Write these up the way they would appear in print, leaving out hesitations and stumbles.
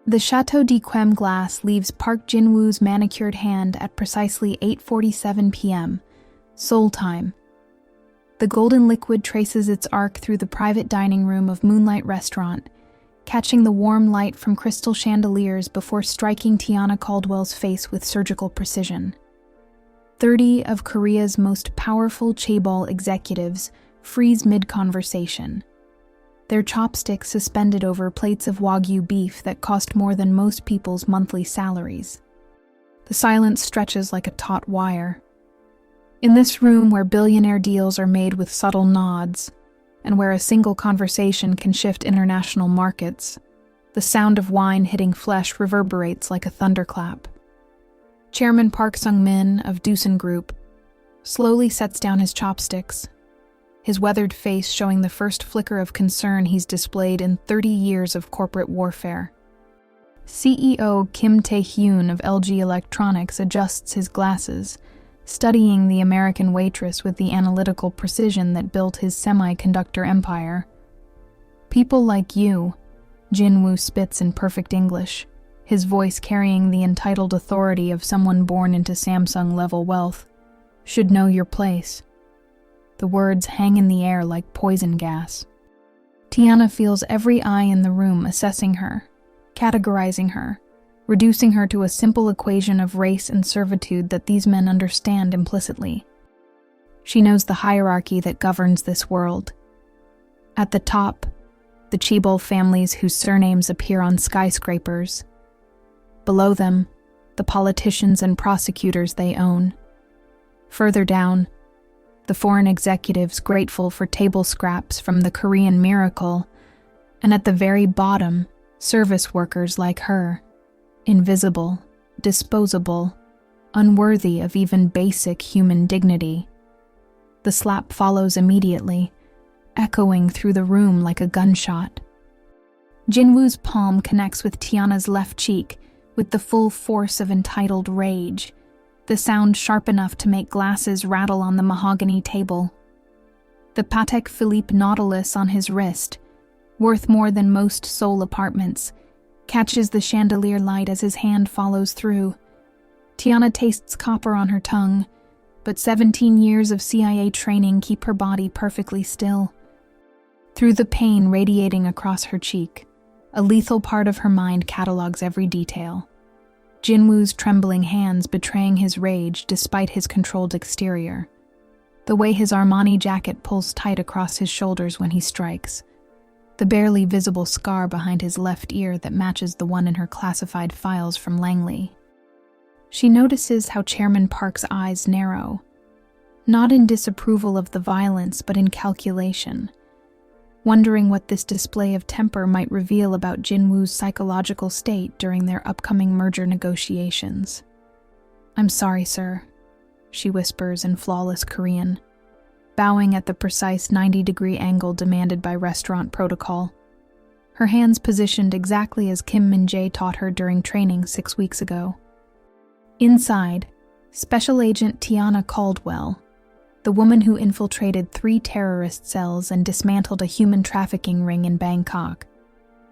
The Chateau d'Yquem glass leaves Park Jin-woo's manicured hand at precisely 8:47 p.m., Seoul time. The golden liquid traces its arc through the private dining room of Moonlight Restaurant, catching the warm light from crystal chandeliers before striking Tiana Caldwell's face with surgical precision. 30 of Korea's most powerful chaebol executives freeze mid-conversation, their chopsticks suspended over plates of Wagyu beef that cost more than most people's monthly salaries. The silence stretches like a taut wire. In this room where billionaire deals are made with subtle nods, and where a single conversation can shift international markets, the sound of wine hitting flesh reverberates like a thunderclap. Chairman Park Sung-min of Doosan Group slowly sets down his chopsticks, his weathered face showing the first flicker of concern he's displayed in 30 years of corporate warfare. CEO Kim Tae-hyun of LG Electronics adjusts his glasses, studying the American waitress with the analytical precision that built his semiconductor empire. "People like you," Jin-woo spits in perfect English, his voice carrying the entitled authority of someone born into Samsung-level wealth, "should know your place." The words hang in the air like poison gas. Tiana feels every eye in the room assessing her, categorizing her, reducing her to a simple equation of race and servitude that these men understand implicitly. She knows the hierarchy that governs this world. At the top, the chaebol families whose surnames appear on skyscrapers. Below them, the politicians and prosecutors they own. Further down, the foreign executives grateful for table scraps from the Korean miracle, and at the very bottom, service workers like her, invisible, disposable, unworthy of even basic human dignity. The slap follows immediately, echoing through the room like a gunshot. Jin-woo's palm connects with Tiana's left cheek with the full force of entitled rage, the sound sharp enough to make glasses rattle on the mahogany table. The Patek Philippe Nautilus on his wrist, worth more than most Seoul apartments, catches the chandelier light as his hand follows through. Tiana tastes copper on her tongue, but 17 years of CIA training keep her body perfectly still. Through the pain radiating across her cheek, a lethal part of her mind catalogues every detail. Jin-woo's trembling hands betraying his rage despite his controlled exterior. The way his Armani jacket pulls tight across his shoulders when he strikes. The barely visible scar behind his left ear that matches the one in her classified files from Langley. She notices how Chairman Park's eyes narrow, not in disapproval of the violence but in calculation, wondering what this display of temper might reveal about Jin-woo's psychological state during their upcoming merger negotiations. "I'm sorry, sir," she whispers in flawless Korean, bowing at the precise 90-degree angle demanded by restaurant protocol, her hands positioned exactly as Kim Min-jae taught her during training 6 weeks ago. Inside, Special Agent Tiana Caldwell, the woman who infiltrated 3 terrorist cells and dismantled a human trafficking ring in Bangkok,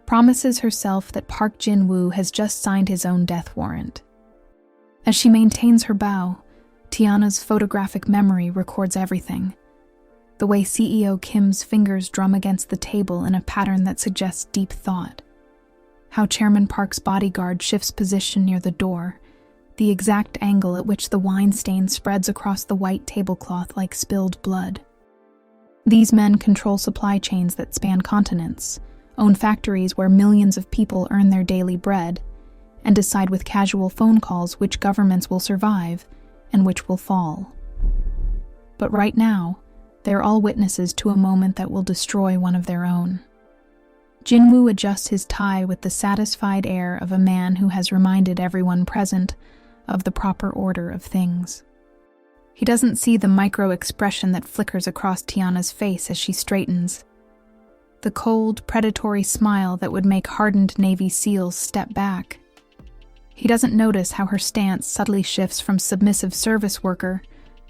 promises herself that Park Jin-woo has just signed his own death warrant. As she maintains her bow, Tiana's photographic memory records everything. The way CEO Kim's fingers drum against the table in a pattern that suggests deep thought. How Chairman Park's bodyguard shifts position near the door, the exact angle at which the wine stain spreads across the white tablecloth like spilled blood. These men control supply chains that span continents, own factories where millions of people earn their daily bread, and decide with casual phone calls which governments will survive and which will fall. But right now, they're all witnesses to a moment that will destroy one of their own. Jin-woo adjusts his tie with the satisfied air of a man who has reminded everyone present of the proper order of things. He doesn't see the micro-expression that flickers across Tiana's face as she straightens. The cold, predatory smile that would make hardened Navy SEALs step back. He doesn't notice how her stance subtly shifts from submissive service worker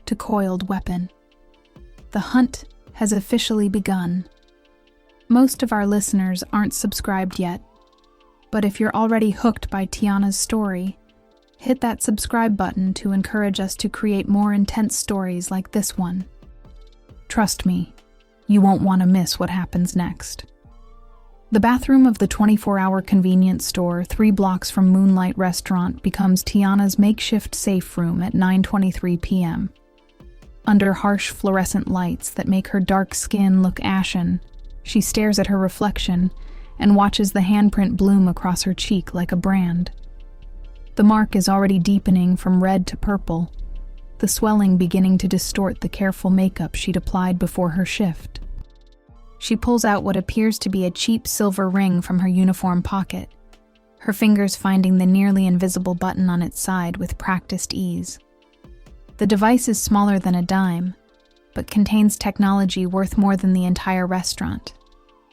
to coiled weapon. The hunt has officially begun. Most of our listeners aren't subscribed yet, But if you're already hooked by Tiana's story, hit that subscribe button to encourage us to create more intense stories like this one. Trust me, you won't want to miss what happens next. The bathroom of the 24-hour convenience store 3 blocks from Moonlight Restaurant becomes Tiana's makeshift safe room at 9:23 p.m. Under harsh fluorescent lights that make her dark skin look ashen, she stares at her reflection and watches the handprint bloom across her cheek like a brand. The mark is already deepening from red to purple, the swelling beginning to distort the careful makeup she'd applied before her shift. She pulls out what appears to be a cheap silver ring from her uniform pocket, her fingers finding the nearly invisible button on its side with practiced ease. The device is smaller than a dime, but contains technology worth more than the entire restaurant.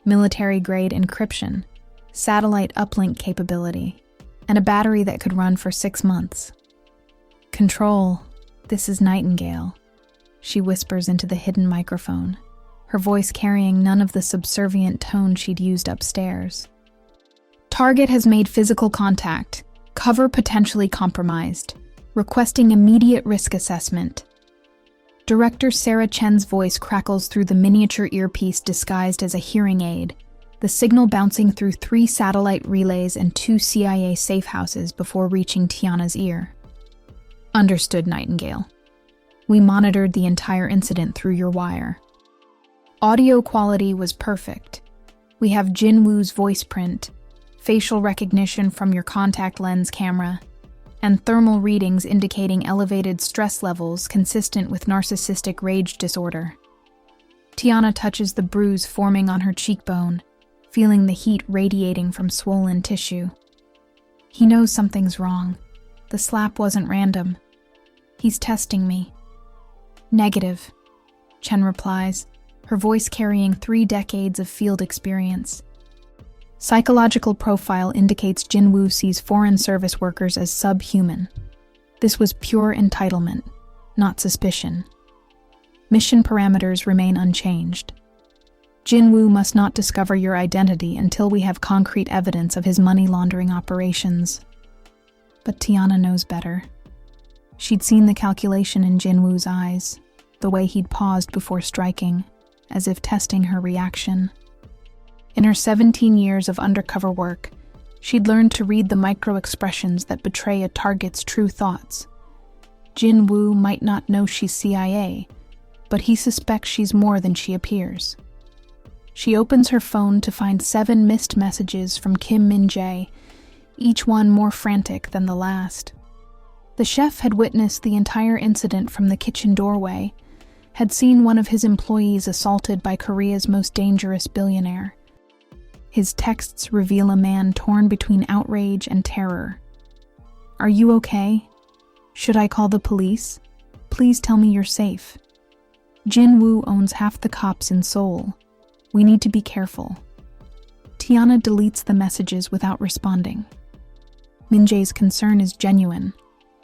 Military-grade encryption, satellite uplink capability, and a battery that could run for 6 months. "Control, this is Nightingale," she whispers into the hidden microphone, her voice carrying none of the subservient tone she'd used upstairs. "Target has made physical contact, cover potentially compromised, requesting immediate risk assessment." Director Sarah Chen's voice crackles through the miniature earpiece disguised as a hearing aid, the signal bouncing through 3 satellite relays and 2 CIA safe houses before reaching Tiana's ear. "Understood, Nightingale. We monitored the entire incident through your wire. Audio quality was perfect. We have Jinwoo's voice print, facial recognition from your contact lens camera, and thermal readings indicating elevated stress levels consistent with narcissistic rage disorder." Tiana touches the bruise forming on her cheekbone, feeling the heat radiating from swollen tissue. "He knows something's wrong. The slap wasn't random. He's testing me." "Negative," Chen replies, her voice carrying 3 decades of field experience. Psychological profile indicates Jinwoo sees foreign service workers as subhuman. This was pure entitlement, not suspicion. Mission parameters remain unchanged. Jinwoo must not discover your identity until we have concrete evidence of his money laundering operations. But Tiana knows better. She'd seen the calculation in Jinwoo's eyes, the way he'd paused before striking, as if testing her reaction. In her 17 years of undercover work, she'd learned to read the micro-expressions that betray a target's true thoughts. Jinwoo might not know she's CIA, but he suspects she's more than she appears. She opens her phone to find 7 missed messages from Kim Min-jae, each one more frantic than the last. The chef had witnessed the entire incident from the kitchen doorway, had seen one of his employees assaulted by Korea's most dangerous billionaire. His texts reveal a man torn between outrage and terror. "Are you okay? Should I call the police? Please tell me you're safe. Jinwoo owns half the cops in Seoul. We need to be careful." Tiana deletes the messages without responding. Min-jae's concern is genuine,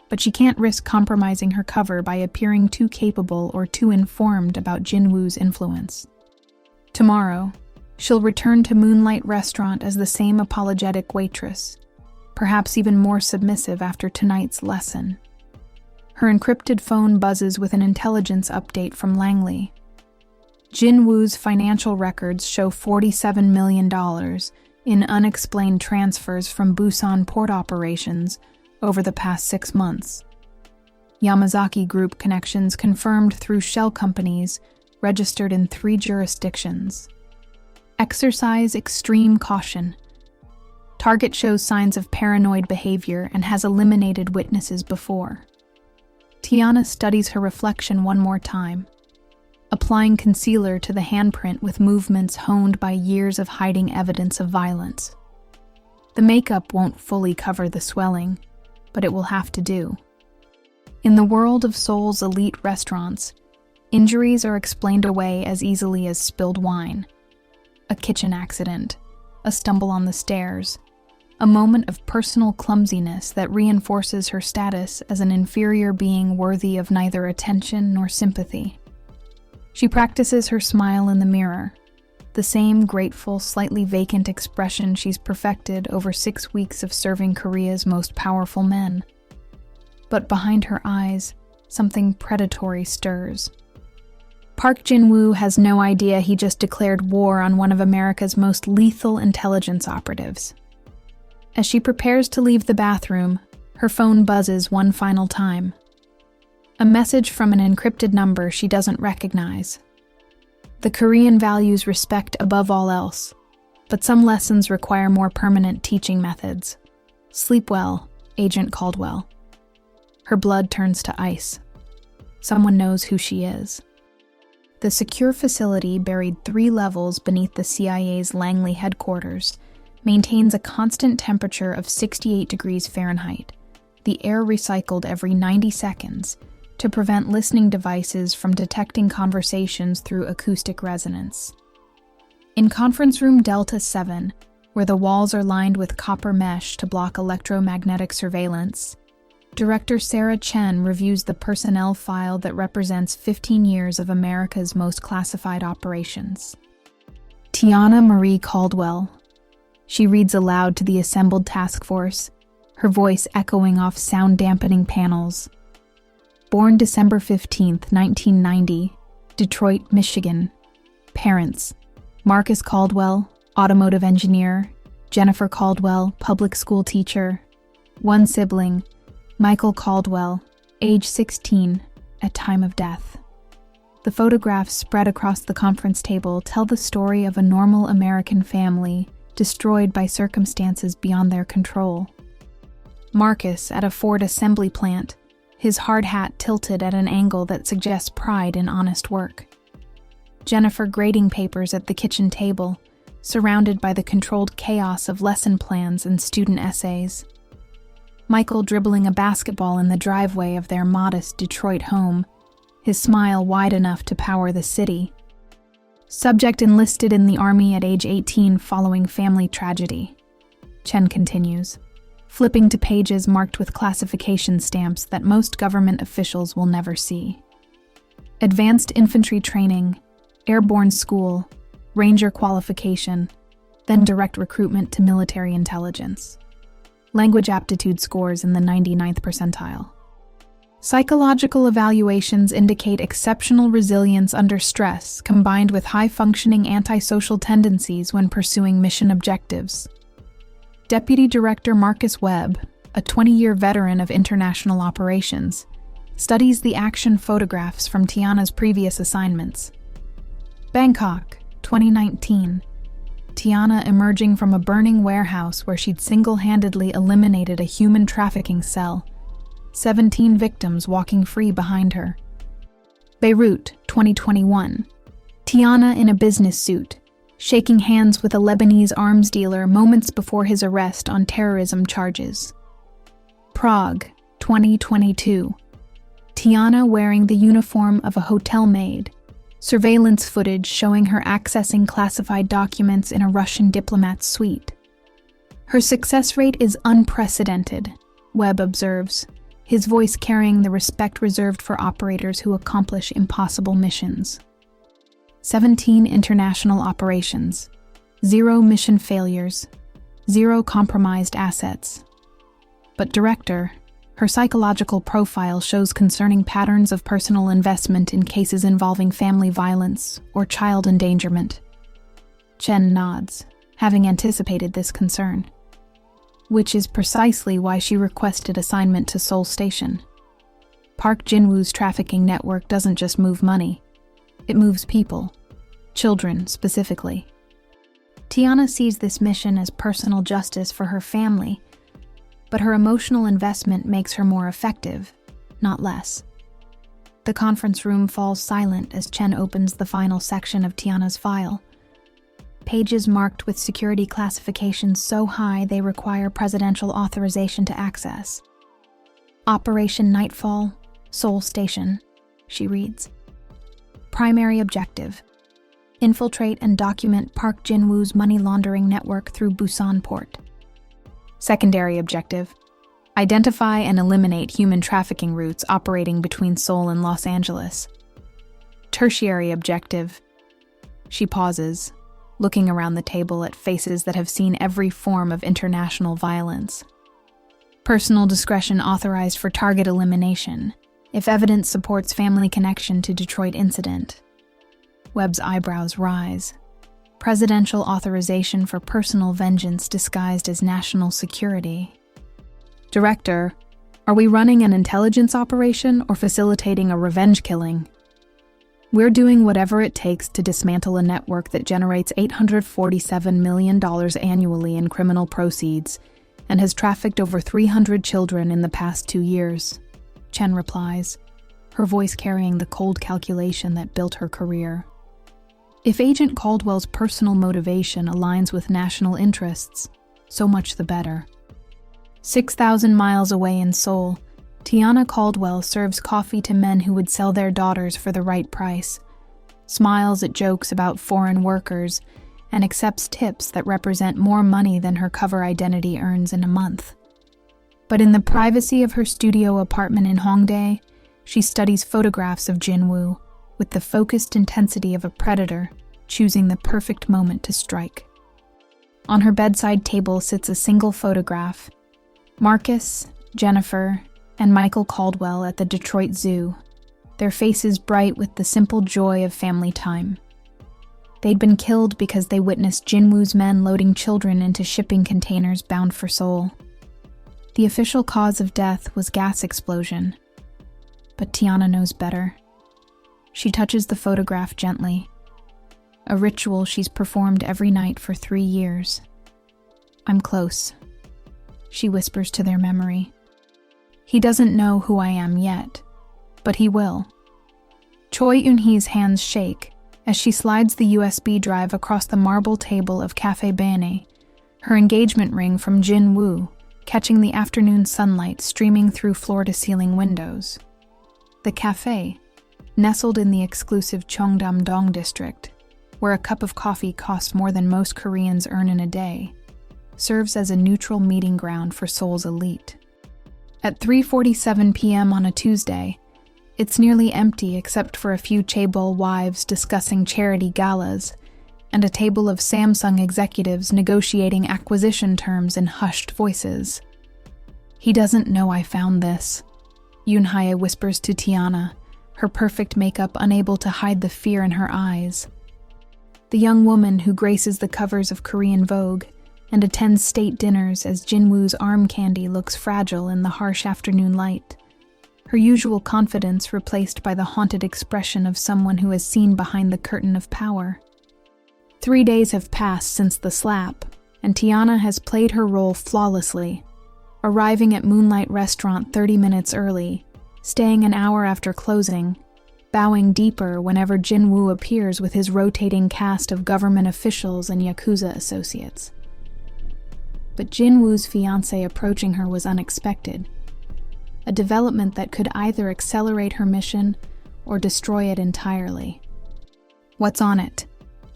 but she can't risk compromising her cover by appearing too capable or too informed about Jinwoo's influence. Tomorrow, she'll return to Moonlight Restaurant as the same apologetic waitress, perhaps even more submissive after tonight's lesson. Her encrypted phone buzzes with an intelligence update from Langley. Jinwoo's financial records show $47 million in unexplained transfers from Busan port operations over the past 6 months. Yamazaki Group connections confirmed through shell companies registered in 3 jurisdictions. Exercise extreme caution. Target shows signs of paranoid behavior and has eliminated witnesses before. Tiana studies her reflection one more time, applying concealer to the handprint with movements honed by years of hiding evidence of violence. The makeup won't fully cover the swelling, but it will have to do. In the world of Seoul's elite restaurants, injuries are explained away as easily as spilled wine. A kitchen accident, a stumble on the stairs, a moment of personal clumsiness that reinforces her status as an inferior being worthy of neither attention nor sympathy. She practices her smile in the mirror, the same grateful, slightly vacant expression she's perfected over 6 weeks of serving Korea's most powerful men. But behind her eyes, something predatory stirs. Park Jin-woo has no idea he just declared war on one of America's most lethal intelligence operatives. As she prepares to leave the bathroom, her phone buzzes one final time. A message from an encrypted number she doesn't recognize. The Korean values respect above all else, but some lessons require more permanent teaching methods. Sleep well, Agent Caldwell. Her blood turns to ice. Someone knows who she is. The secure facility, buried 3 levels beneath the CIA's Langley headquarters, maintains a constant temperature of 68 degrees Fahrenheit, the air recycled every 90 seconds, to prevent listening devices from detecting conversations through acoustic resonance. In Conference Room Delta 7, where the walls are lined with copper mesh to block electromagnetic surveillance, Director Sarah Chen reviews the personnel file that represents 15 years of America's most classified operations. Tiana Marie Caldwell. She reads aloud to the assembled task force, her voice echoing off sound-dampening panels. Born December 15, 1990, Detroit, Michigan. Parents: Marcus Caldwell, automotive engineer; Jennifer Caldwell, public school teacher. One sibling, Michael Caldwell, age 16, at time of death. The photographs spread across the conference table tell the story of a normal American family destroyed by circumstances beyond their control. Marcus at a Ford assembly plant, his hard hat tilted at an angle that suggests pride in honest work. Jennifer grading papers at the kitchen table, surrounded by the controlled chaos of lesson plans and student essays. Michael dribbling a basketball in the driveway of their modest Detroit home, his smile wide enough to power the city. Subject enlisted in the Army at age 18 following family tragedy. Chen continues, flipping to pages marked with classification stamps that most government officials will never see. Advanced infantry training, airborne school, ranger qualification, then direct recruitment to military intelligence. Language aptitude scores in the 99th percentile. Psychological evaluations indicate exceptional resilience under stress combined with high-functioning antisocial tendencies when pursuing mission objectives. Deputy Director Marcus Webb, a 20-year veteran of international operations, studies the action photographs from Tiana's previous assignments. Bangkok, 2019. Tiana emerging from a burning warehouse where she'd single-handedly eliminated a human trafficking cell, 17 victims walking free behind her. Beirut, 2021. Tiana in a business suit, shaking hands with a Lebanese arms dealer moments before his arrest on terrorism charges. Prague, 2022. Tiana wearing the uniform of a hotel maid, surveillance footage showing her accessing classified documents in a Russian diplomat's suite. Her success rate is unprecedented, Webb observes, his voice carrying the respect reserved for operators who accomplish impossible missions. 17 international operations, 0 mission failures, 0 compromised assets. But Director, her psychological profile shows concerning patterns of personal investment in cases involving family violence or child endangerment. Chen nods, having anticipated this concern, which is precisely why she requested assignment to Seoul Station. Park Jin-woo's trafficking network doesn't just move money, it moves people, children specifically. Tiana sees this mission as personal justice for her family, but her emotional investment makes her more effective, not less. The conference room falls silent as Chen opens the final section of Tiana's file. Pages marked with security classifications so high they require presidential authorization to access. Operation Nightfall, Seoul Station, she reads. Primary objective: infiltrate and document Park Jin-woo's money laundering network through Busan Port. Secondary objective: identify and eliminate human trafficking routes operating between Seoul and Los Angeles. Tertiary objective: she pauses, looking around the table at faces that have seen every form of international violence. Personal discretion authorized for target elimination, if evidence supports family connection to Detroit incident. Webb's eyebrows rise. Presidential authorization for personal vengeance disguised as national security. Director, are we running an intelligence operation or facilitating a revenge killing? We're doing whatever it takes to dismantle a network that generates $847 million annually in criminal proceeds and has trafficked over 300 children in the past 2 years, Chen replies, her voice carrying the cold calculation that built her career. If Agent Caldwell's personal motivation aligns with national interests, so much the better. 6,000 miles away in Seoul, Tiana Caldwell serves coffee to men who would sell their daughters for the right price, smiles at jokes about foreign workers, and accepts tips that represent more money than her cover identity earns in a month. But in the privacy of her studio apartment in Hongdae, she studies photographs of Jinwoo with the focused intensity of a predator, choosing the perfect moment to strike. On her bedside table sits a single photograph: Marcus, Jennifer, and Michael Caldwell at the Detroit Zoo, their faces bright with the simple joy of family time. They'd been killed because they witnessed Jinwoo's men loading children into shipping containers bound for Seoul. The official cause of death was gas explosion, but Tiana knows better. She touches the photograph gently, a ritual she's performed every night for 3 years. I'm close, she whispers to their memory. He doesn't know who I am yet, but he will. Choi Eun-hee's hands shake as she slides the USB drive across the marble table of Café Bane, her engagement ring from Jin Woo catching the afternoon sunlight streaming through floor-to-ceiling windows. The cafe, nestled in the exclusive Cheongdam-dong district, where a cup of coffee costs more than most Koreans earn in a day, serves as a neutral meeting ground for Seoul's elite. At 3:47 p.m. on a Tuesday, it's nearly empty except for a few chaebol wives discussing charity galas and a table of Samsung executives negotiating acquisition terms in hushed voices. He doesn't know I found this, Yunhai whispers to Tiana, her perfect makeup unable to hide the fear in her eyes. The young woman who graces the covers of Korean Vogue and attends state dinners as Jinwoo's arm candy looks fragile in the harsh afternoon light, her usual confidence replaced by the haunted expression of someone who has seen behind the curtain of power. 3 days have passed since the slap, and Tiana has played her role flawlessly, arriving at Moonlight Restaurant 30 minutes early, staying an hour after closing, bowing deeper whenever Jinwoo appears with his rotating cast of government officials and Yakuza associates. But Jinwoo's fiancé approaching her was unexpected, a development that could either accelerate her mission or destroy it entirely. "What's on it?"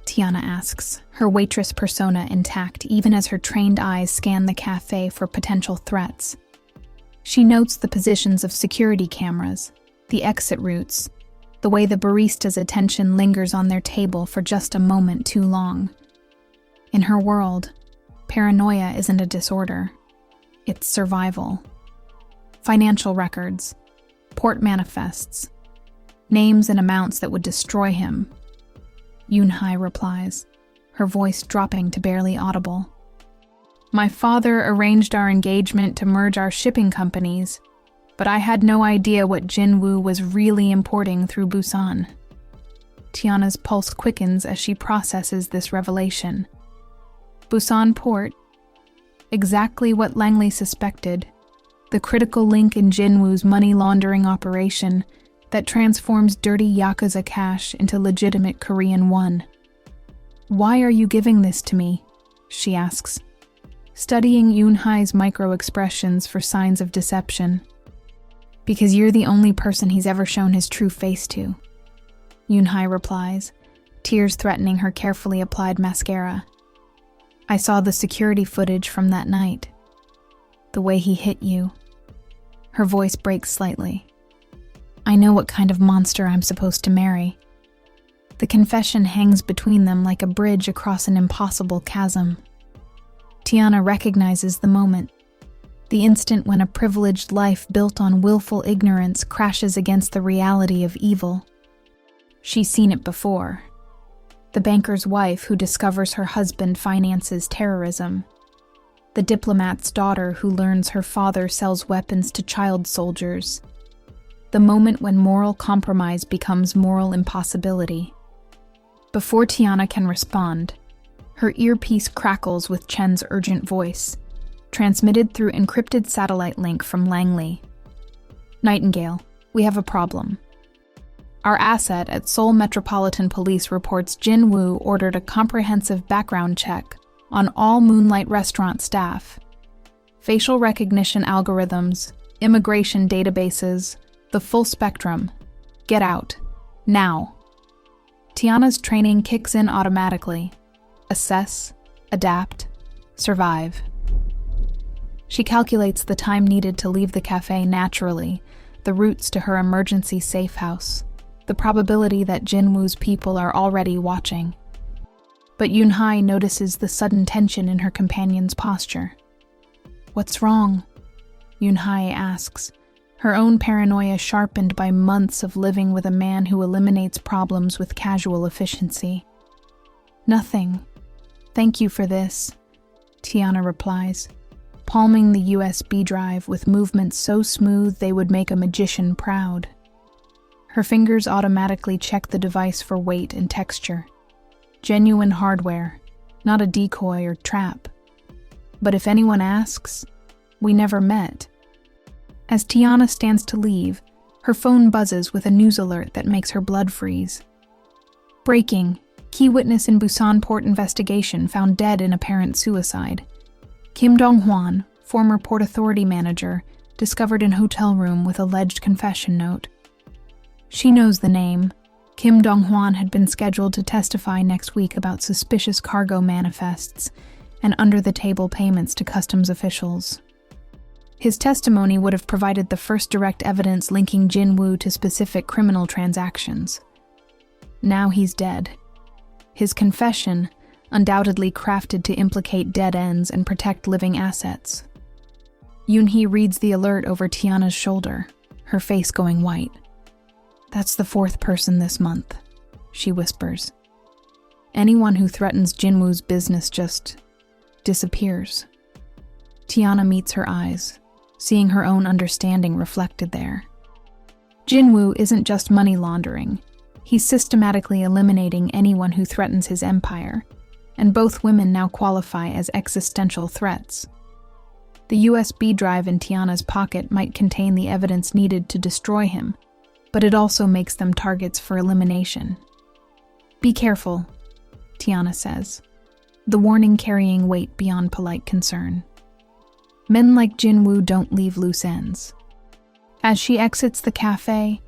Tiana asks, her waitress persona intact even as her trained eyes scan the cafe for potential threats. She notes the positions of security cameras, the exit routes, the way the barista's attention lingers on their table for just a moment too long. In her world, paranoia isn't a disorder, it's survival. Financial records, port manifests, names and amounts that would destroy him. Yunhai replies, her voice dropping to barely audible. "My father arranged our engagement to merge our shipping companies, but I had no idea what Jinwoo was really importing through Busan." Tiana's pulse quickens as she processes this revelation. Busan Port, exactly what Langley suspected, the critical link in Jinwoo's money laundering operation that transforms dirty Yakuza cash into legitimate Korean won. "Why are you giving this to me?" she asks, studying Yunhai's micro-expressions for signs of deception. "Because you're the only person he's ever shown his true face to," Yunhai replies, tears threatening her carefully applied mascara. "I saw the security footage from that night. The way he hit you." Her voice breaks slightly. "I know what kind of monster I'm supposed to marry." The confession hangs between them like a bridge across an impossible chasm. Tiana recognizes the moment, the instant when a privileged life built on willful ignorance crashes against the reality of evil. She's seen it before. The banker's wife who discovers her husband finances terrorism. The diplomat's daughter who learns her father sells weapons to child soldiers. The moment when moral compromise becomes moral impossibility. Before Tiana can respond, her earpiece crackles with Chen's urgent voice, transmitted through encrypted satellite link from Langley. Nightingale, we have a problem. Our asset at Seoul Metropolitan Police reports Jin Woo ordered a comprehensive background check on all Moonlight restaurant staff. Facial recognition algorithms, immigration databases, the full spectrum. Get out. Now. Tiana's training kicks in automatically. Assess, adapt, survive. She calculates the time needed to leave the cafe naturally, the routes to her emergency safe house, the probability that Jin Woo's people are already watching. But Yunhai notices the sudden tension in her companion's posture. What's wrong? Yunhai asks, her own paranoia sharpened by months of living with a man who eliminates problems with casual efficiency. Nothing. Thank you for this, Tiana replies, palming the USB drive with movements so smooth they would make a magician proud. Her fingers automatically check the device for weight and texture. Genuine hardware, not a decoy or trap. But if anyone asks, we never met. As Tiana stands to leave, her phone buzzes with a news alert that makes her blood freeze. Breaking. Key witness in Busan port investigation found dead in apparent suicide. Kim Dong-hwan, former Port Authority manager, discovered in hotel room with alleged confession note. She knows the name. Kim Dong-hwan had been scheduled to testify next week about suspicious cargo manifests and under-the-table payments to customs officials. His testimony would have provided the first direct evidence linking Jin Woo to specific criminal transactions. Now he's dead. His confession, undoubtedly crafted to implicate dead ends and protect living assets. Yunhai reads the alert over Tiana's shoulder, her face going white. That's the fourth person this month, she whispers. Anyone who threatens Jin Woo's business just disappears. Tiana meets her eyes, seeing her own understanding reflected there. Jin Woo isn't just money laundering. He's systematically eliminating anyone who threatens his empire, and both women now qualify as existential threats. The USB drive in Tiana's pocket might contain the evidence needed to destroy him, but it also makes them targets for elimination. Be careful, Tiana says, the warning carrying weight beyond polite concern. Men like Jin Woo don't leave loose ends. As she exits the cafe,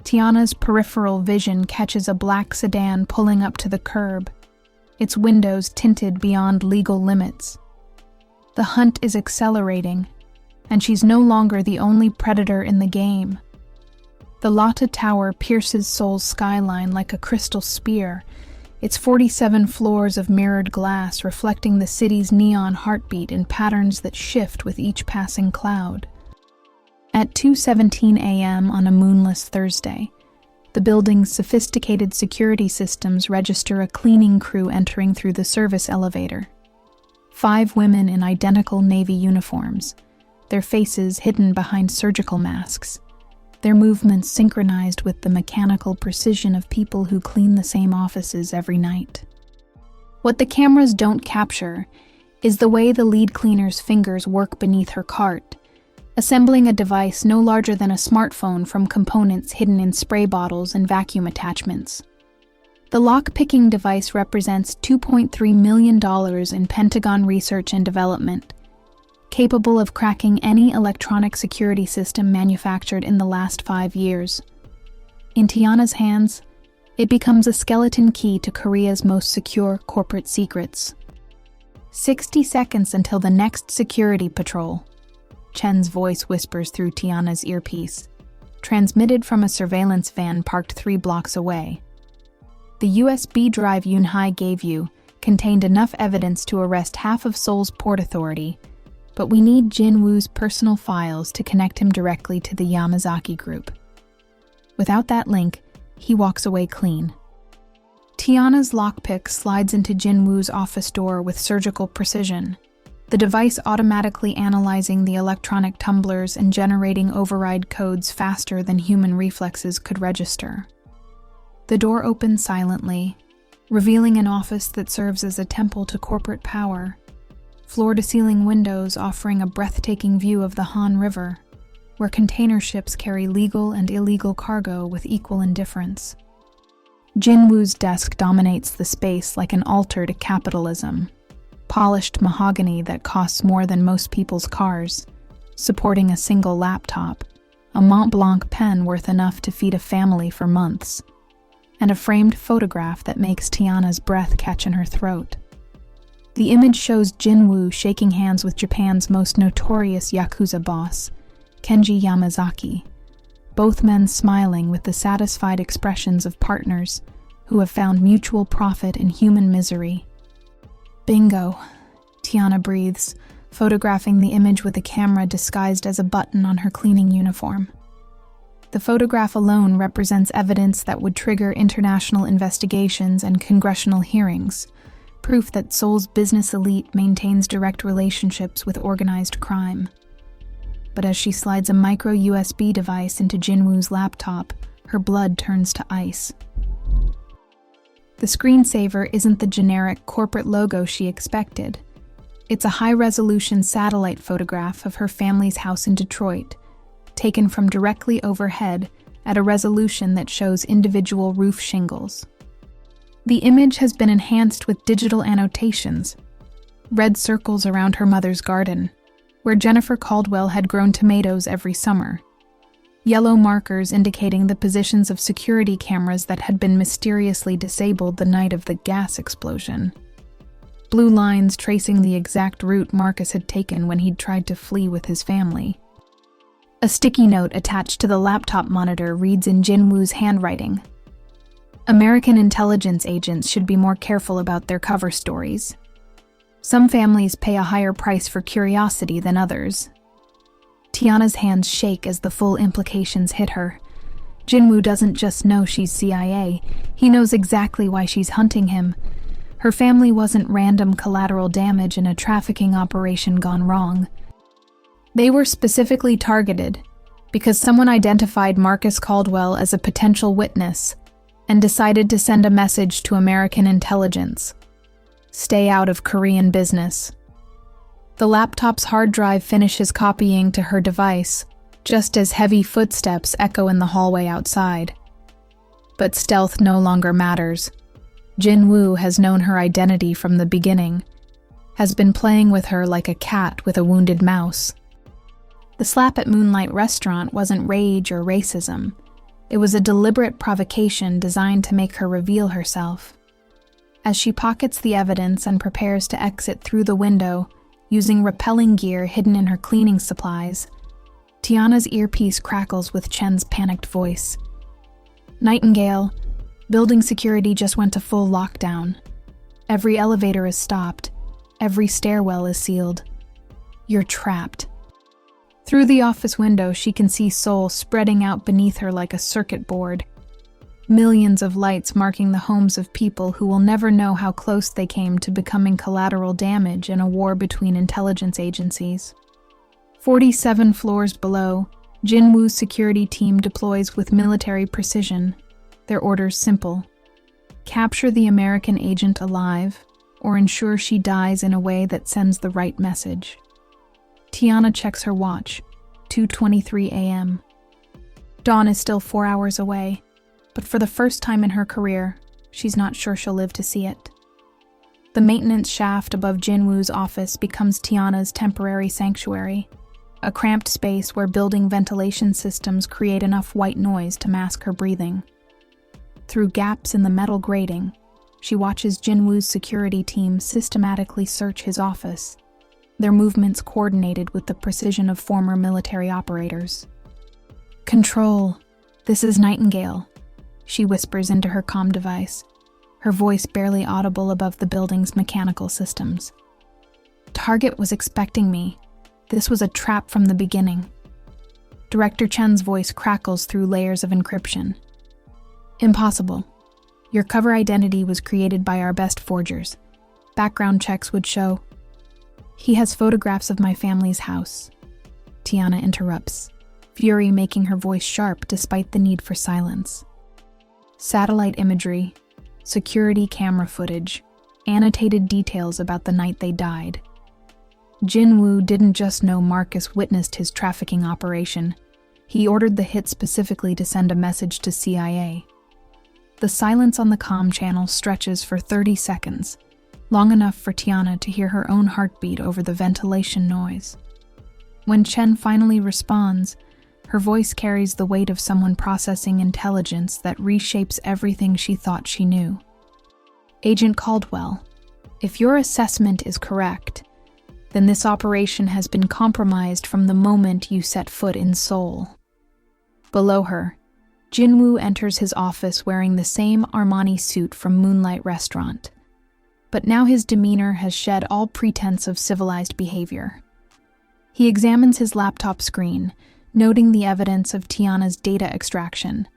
Tiana's peripheral vision catches a black sedan pulling up to the curb, its windows tinted beyond legal limits. The hunt is accelerating, and she's no longer the only predator in the game. The Latt Tower pierces Seoul's skyline like a crystal spear, its 47 floors of mirrored glass reflecting the city's neon heartbeat in patterns that shift with each passing cloud. At 2:17 a.m. on a moonless Thursday, the building's sophisticated security systems register a cleaning crew entering through the service elevator. 5 women in identical navy uniforms, their faces hidden behind surgical masks, their movements synchronized with the mechanical precision of people who clean the same offices every night. What the cameras don't capture is the way the lead cleaner's fingers work beneath her cart, assembling a device no larger than a smartphone from components hidden in spray bottles and vacuum attachments. The lock-picking device represents $2.3 million in Pentagon research and development, capable of cracking any electronic security system manufactured in the last 5 years. In Tiana's hands, it becomes a skeleton key to Korea's most secure corporate secrets. 60 seconds until the next security patrol, Chen's voice whispers through Tiana's earpiece, transmitted from a surveillance van parked 3 blocks away. The USB drive Yunhai gave you contained enough evidence to arrest half of Seoul's Port Authority, but we need Jin-woo's personal files to connect him directly to the Yamazaki group. Without that link, he walks away clean. Tiana's lockpick slides into Jin-woo's office door with surgical precision, the device automatically analyzing the electronic tumblers and generating override codes faster than human reflexes could register. The door opens silently, revealing an office that serves as a temple to corporate power, floor-to-ceiling windows offering a breathtaking view of the Han River, where container ships carry legal and illegal cargo with equal indifference. Jin-woo's desk dominates the space like an altar to capitalism, polished mahogany that costs more than most people's cars, supporting a single laptop, a Mont Blanc pen worth enough to feed a family for months, and a framed photograph that makes Tiana's breath catch in her throat. The image shows Jin-woo shaking hands with Japan's most notorious Yakuza boss, Kenji Yamazaki, both men smiling with the satisfied expressions of partners who have found mutual profit in human misery. Bingo, Tiana breathes, photographing the image with a camera disguised as a button on her cleaning uniform. The photograph alone represents evidence that would trigger international investigations and congressional hearings, proof that Seoul's business elite maintains direct relationships with organized crime. But as she slides a micro USB device into Jin-woo's laptop, her blood turns to ice. The screensaver isn't the generic corporate logo she expected. It's a high-resolution satellite photograph of her family's house in Detroit, taken from directly overhead at a resolution that shows individual roof shingles. The image has been enhanced with digital annotations, red circles around her mother's garden, where Jennifer Caldwell had grown tomatoes every summer, yellow markers indicating the positions of security cameras that had been mysteriously disabled the night of the gas explosion, blue lines tracing the exact route Marcus had taken when he'd tried to flee with his family. A sticky note attached to the laptop monitor reads in Jin-woo's handwriting, "American intelligence agents should be more careful about their cover stories. Some families pay a higher price for curiosity than others." Tiana's hands shake as the full implications hit her. Jin-woo doesn't just know she's CIA, he knows exactly why she's hunting him. Her family wasn't random collateral damage in a trafficking operation gone wrong. They were specifically targeted because someone identified Marcus Caldwell as a potential witness and decided to send a message to American intelligence: stay out of Korean business. The laptop's hard drive finishes copying to her device, just as heavy footsteps echo in the hallway outside. But stealth no longer matters. Jin-woo has known her identity from the beginning, has been playing with her like a cat with a wounded mouse. The slap at Moonlight Restaurant wasn't rage or racism. It was a deliberate provocation designed to make her reveal herself. As she pockets the evidence and prepares to exit through the window, using rappelling gear hidden in her cleaning supplies, Tiana's earpiece crackles with Chen's panicked voice. "Nightingale, building security just went to full lockdown. Every elevator is stopped. Every stairwell is sealed. You're trapped." Through the office window, she can see Seoul spreading out beneath her like a circuit board. Millions of lights marking the homes of people who will never know how close they came to becoming collateral damage in a war between intelligence agencies. 47 floors below, Jin-woo's security team deploys with military precision. Their orders simple: capture the American agent alive, or ensure she dies in a way that sends the right message. Tiana checks her watch, 2:23 a.m. Dawn is still 4 hours away, but for the first time in her career, she's not sure she'll live to see it. The maintenance shaft above Jin-woo's office becomes Tiana's temporary sanctuary, a cramped space where building ventilation systems create enough white noise to mask her breathing. Through gaps in the metal grating, she watches Jin-woo's security team systematically search his office, their movements coordinated with the precision of former military operators. "Control, this is Nightingale," she whispers into her comm device. her voice barely audible above the building's mechanical systems. Target was expecting me. This was a trap from the beginning. Director Chen's voice crackles through layers of encryption. Impossible. Your cover identity was created by our best forgers. Background checks would show. He has photographs of my family's house. Tiana interrupts, fury making her voice sharp despite the need for silence. Satellite imagery, security camera footage, annotated details about the night they died. Jinwoo didn't just know Marcus witnessed his trafficking operation. He ordered the hit specifically to send a message to CIA. The silence on the comm channel stretches for 30 seconds, long enough for Tiana to hear her own heartbeat over the ventilation noise. When Chen finally responds, her voice carries the weight of someone processing intelligence that reshapes everything she thought she knew. Agent Caldwell, if your assessment is correct, then this operation has been compromised from the moment you set foot in Seoul. Below her, Jinwoo enters his office wearing the same Armani suit from Moonlight Restaurant. But now his demeanor has shed all pretense of civilized behavior. He examines his laptop screen, noting the evidence of Tiana's data extraction,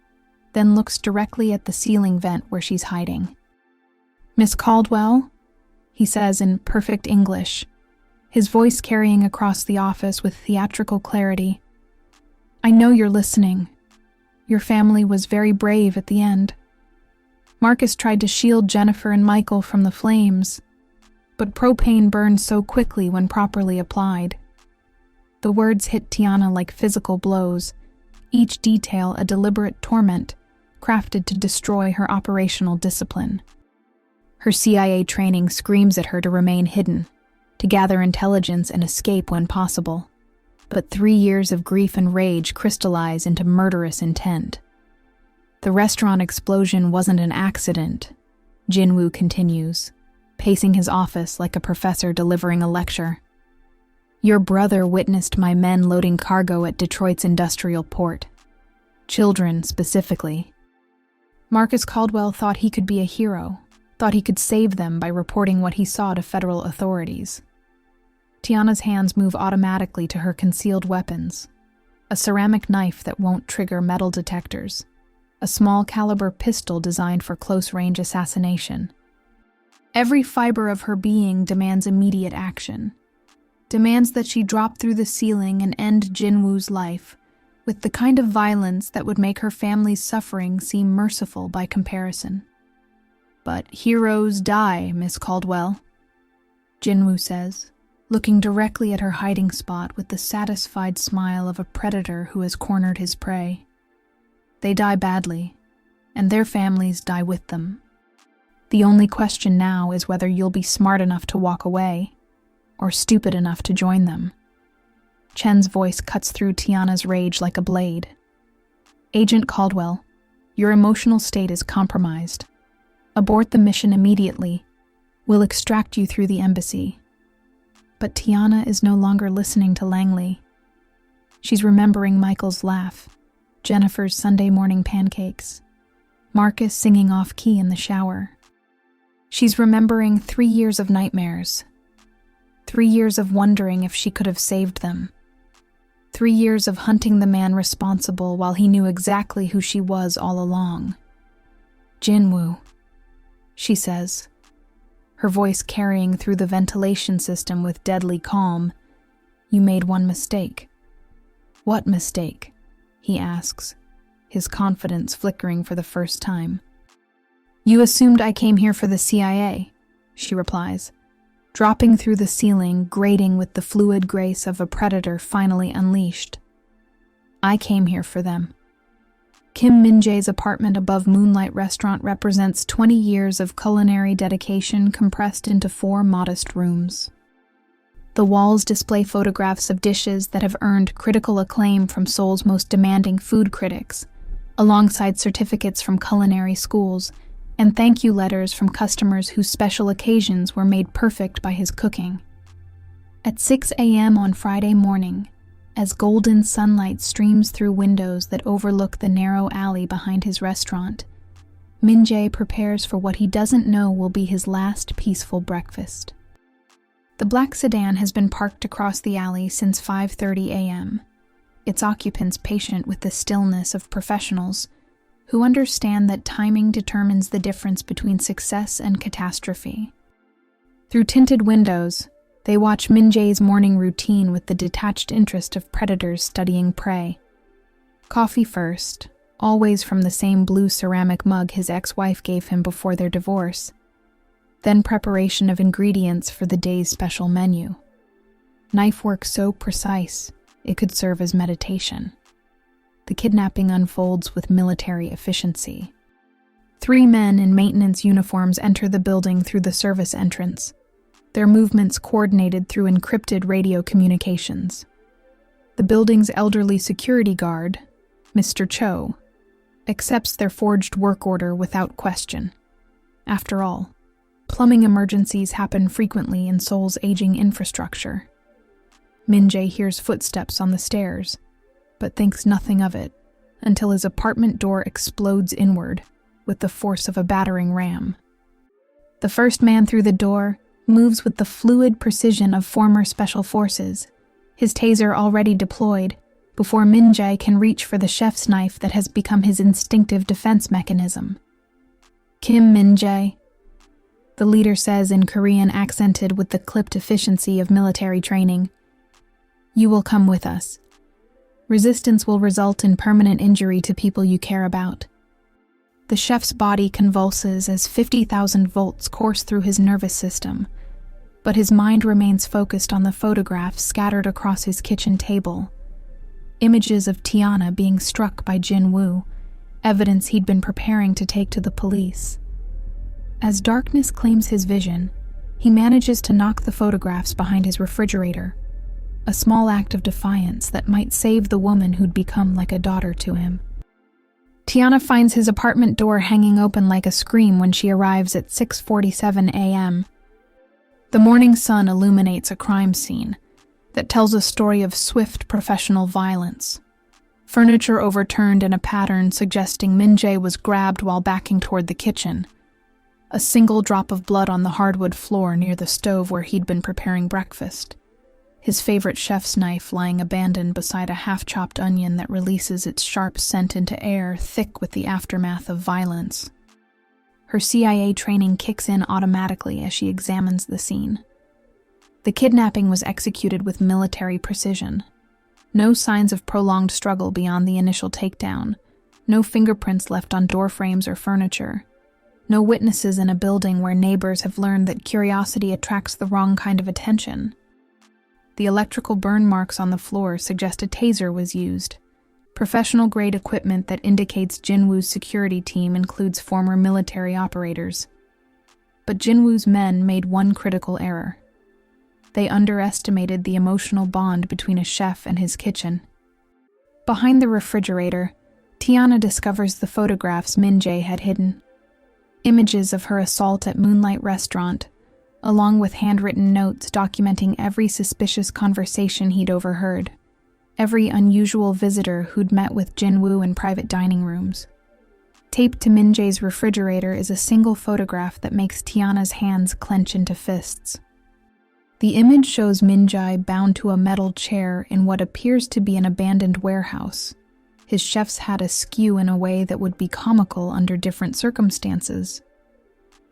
then looks directly at the ceiling vent where she's hiding. "Miss Caldwell?" he says in perfect English, his voice carrying across the office with theatrical clarity. "I know you're listening. Your family was very brave at the end. Marcus tried to shield Jennifer and Michael from the flames, but propane burns so quickly when properly applied." The words hit Tiana like physical blows, each detail a deliberate torment, crafted to destroy her operational discipline. Her CIA training screams at her to remain hidden, to gather intelligence and escape when possible. But 3 years of grief and rage crystallize into murderous intent. The restaurant explosion wasn't an accident, Jinwoo continues, pacing his office like a professor delivering a lecture. Your brother witnessed my men loading cargo at Detroit's industrial port. Children, specifically. Marcus Caldwell thought he could be a hero, thought he could save them by reporting what he saw to federal authorities. Tiana's hands move automatically to her concealed weapons. A ceramic knife that won't trigger metal detectors. A small caliber pistol designed for close-range assassination. Every fiber of her being demands immediate action. Demands that she drop through the ceiling and end Jinwoo's life, with the kind of violence that would make her family's suffering seem merciful by comparison. "But heroes die, Miss Caldwell," Jinwoo says, looking directly at her hiding spot with the satisfied smile of a predator who has cornered his prey. "They die badly, and their families die with them. The only question now is whether you'll be smart enough to walk away, or stupid enough to join them." Chen's voice cuts through Tiana's rage like a blade. "Agent Caldwell, your emotional state is compromised. Abort the mission immediately. We'll extract you through the embassy." But Tiana is no longer listening to Langley. She's remembering Michael's laugh, Jennifer's Sunday morning pancakes, Marcus singing off-key in the shower. She's remembering 3 years of nightmares, 3 years of wondering if she could have saved them, 3 years of hunting the man responsible while he knew exactly who she was all along. "Jinwoo," she says, her voice carrying through the ventilation system with deadly calm. "You made one mistake." "What mistake?" he asks, his confidence flickering for the first time. "You assumed I came here for the CIA," she replies, dropping through the ceiling, grating with the fluid grace of a predator finally unleashed. "I came here for them." Kim Min-jae's apartment above Moonlight Restaurant represents 20 years of culinary dedication compressed into 4 modest rooms. The walls display photographs of dishes that have earned critical acclaim from Seoul's most demanding food critics, alongside certificates from culinary schools and thank you letters from customers whose special occasions were made perfect by his cooking. At 6 a.m. on Friday morning, as golden sunlight streams through windows that overlook the narrow alley behind his restaurant, Min-jae prepares for what he doesn't know will be his last peaceful breakfast. The black sedan has been parked across the alley since 5:30 a.m., its occupants patient with the stillness of professionals who understand that timing determines the difference between success and catastrophe. Through tinted windows, they watch Min-jae's morning routine with the detached interest of predators studying prey. Coffee first, always from the same blue ceramic mug his ex-wife gave him before their divorce. Then preparation of ingredients for the day's special menu. Knife work so precise, it could serve as meditation. The kidnapping unfolds with military efficiency. 3 men in maintenance uniforms enter the building through the service entrance, their movements coordinated through encrypted radio communications. The building's elderly security guard, Mr. Cho, accepts their forged work order without question. After all, plumbing emergencies happen frequently in Seoul's aging infrastructure. Min-jae hears footsteps on the stairs, but thinks nothing of it until his apartment door explodes inward with the force of a battering ram. The first man through the door moves with the fluid precision of former special forces, his taser already deployed, before Min-jae can reach for the chef's knife that has become his instinctive defense mechanism. "Kim Min-jae," the leader says in Korean, accented with the clipped efficiency of military training. "You will come with us. Resistance will result in permanent injury to people you care about." The chef's body convulses as 50,000 volts course through his nervous system, but his mind remains focused on the photographs scattered across his kitchen table. Images of Tiana being struck by Jin-woo, evidence he'd been preparing to take to the police. As darkness claims his vision, he manages to knock the photographs behind his refrigerator, a small act of defiance that might save the woman who'd become like a daughter to him. Tiana finds his apartment door hanging open like a scream when she arrives at 6:47 a.m. The morning sun illuminates a crime scene that tells a story of swift professional violence. Furniture overturned in a pattern suggesting Min-jae was grabbed while backing toward the kitchen. A single drop of blood on the hardwood floor near the stove where he'd been preparing breakfast. His favorite chef's knife lying abandoned beside a half-chopped onion that releases its sharp scent into air thick with the aftermath of violence. Her CIA training kicks in automatically as she examines the scene. The kidnapping was executed with military precision. No signs of prolonged struggle beyond the initial takedown. No fingerprints left on door frames or furniture. No witnesses in a building where neighbors have learned that curiosity attracts the wrong kind of attention. The electrical burn marks on the floor suggest a taser was used. Professional-grade equipment that indicates Jin-woo's security team includes former military operators. But Jin-woo's men made one critical error. They underestimated the emotional bond between a chef and his kitchen. Behind the refrigerator, Tiana discovers the photographs Min-jae had hidden. Images of her assault at Moonlight Restaurant, along with handwritten notes documenting every suspicious conversation he'd overheard, every unusual visitor who'd met with Jin-woo in private dining rooms. Taped to Min-jae's refrigerator is a single photograph that makes Tiana's hands clench into fists. The image shows Min-jae bound to a metal chair in what appears to be an abandoned warehouse, his chef's hat askew in a way that would be comical under different circumstances.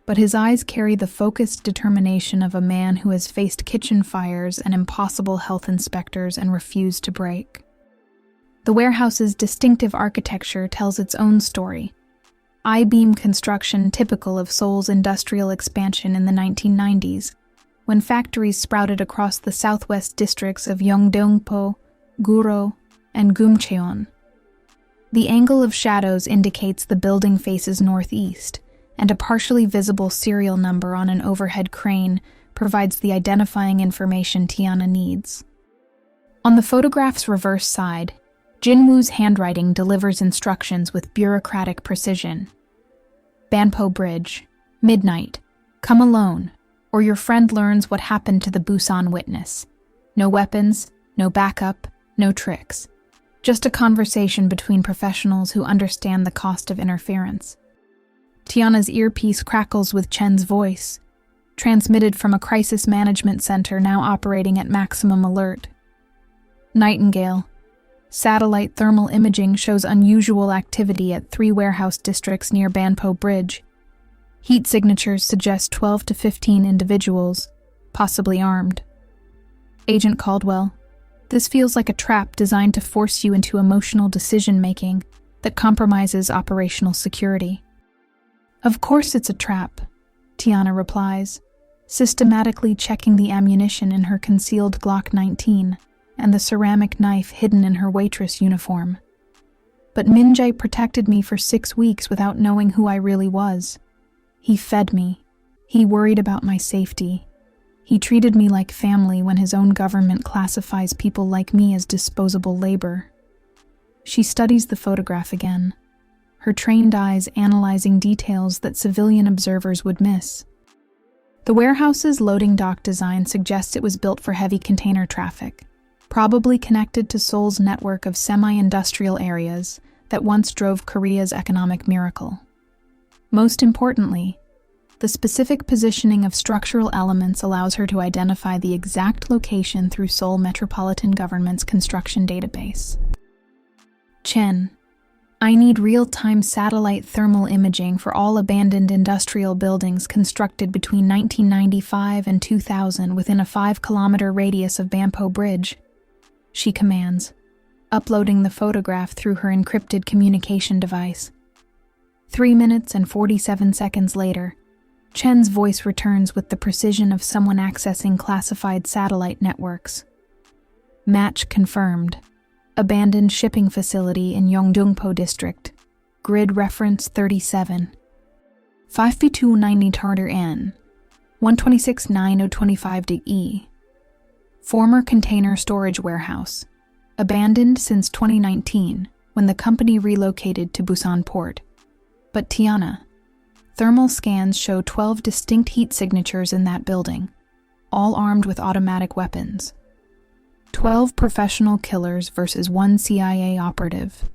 But his eyes carry the focused determination of a man who has faced kitchen fires and impossible health inspectors and refused to break. The warehouse's distinctive architecture tells its own story. I-beam construction typical of Seoul's industrial expansion in the 1990s, when factories sprouted across the southwest districts of Yeongdeungpo, Guro, and Gumcheon. The angle of shadows indicates the building faces northeast, and a partially visible serial number on an overhead crane provides the identifying information Tiana needs. On the photograph's reverse side, Jin-woo's handwriting delivers instructions with bureaucratic precision. Banpo Bridge, midnight, come alone, or your friend learns what happened to the Busan witness. No weapons, no backup, no tricks. Just a conversation between professionals who understand the cost of interference. Tiana's earpiece crackles with Chen's voice, transmitted from a crisis management center now operating at maximum alert. Nightingale. Satellite thermal imaging shows unusual activity at 3 warehouse districts near Banpo Bridge. Heat signatures suggest 12 to 15 individuals, possibly armed. Agent Caldwell. This feels like a trap designed to force you into emotional decision-making that compromises operational security. Of course it's a trap, Tiana replies, systematically checking the ammunition in her concealed Glock 19 and the ceramic knife hidden in her waitress uniform. But Min-jae protected me for 6 weeks without knowing who I really was. He fed me. He worried about my safety. He treated me like family when his own government classifies people like me as disposable labor. She studies the photograph again, her trained eyes analyzing details that civilian observers would miss. The warehouse's loading dock design suggests it was built for heavy container traffic, probably connected to Seoul's network of semi-industrial areas that once drove Korea's economic miracle. Most importantly, the specific positioning of structural elements allows her to identify the exact location through Seoul Metropolitan Government's construction database. Chen, I need real-time satellite thermal imaging for all abandoned industrial buildings constructed between 1995 and 2000 within a 5-kilometer radius of Banpo Bridge, she commands, uploading the photograph through her encrypted communication device. 3 minutes and 47 seconds later, Chen's voice returns with the precision of someone accessing classified satellite networks. Match confirmed. Abandoned shipping facility in Yeongdongpo District. Grid reference 37. 5B290 Tartar N. 1269025-E. Former container storage warehouse. Abandoned since 2019, when the company relocated to Busan Port. But Tiana, thermal scans show 12 distinct heat signatures in that building, all armed with automatic weapons. 12 professional killers versus 1 CIA operative.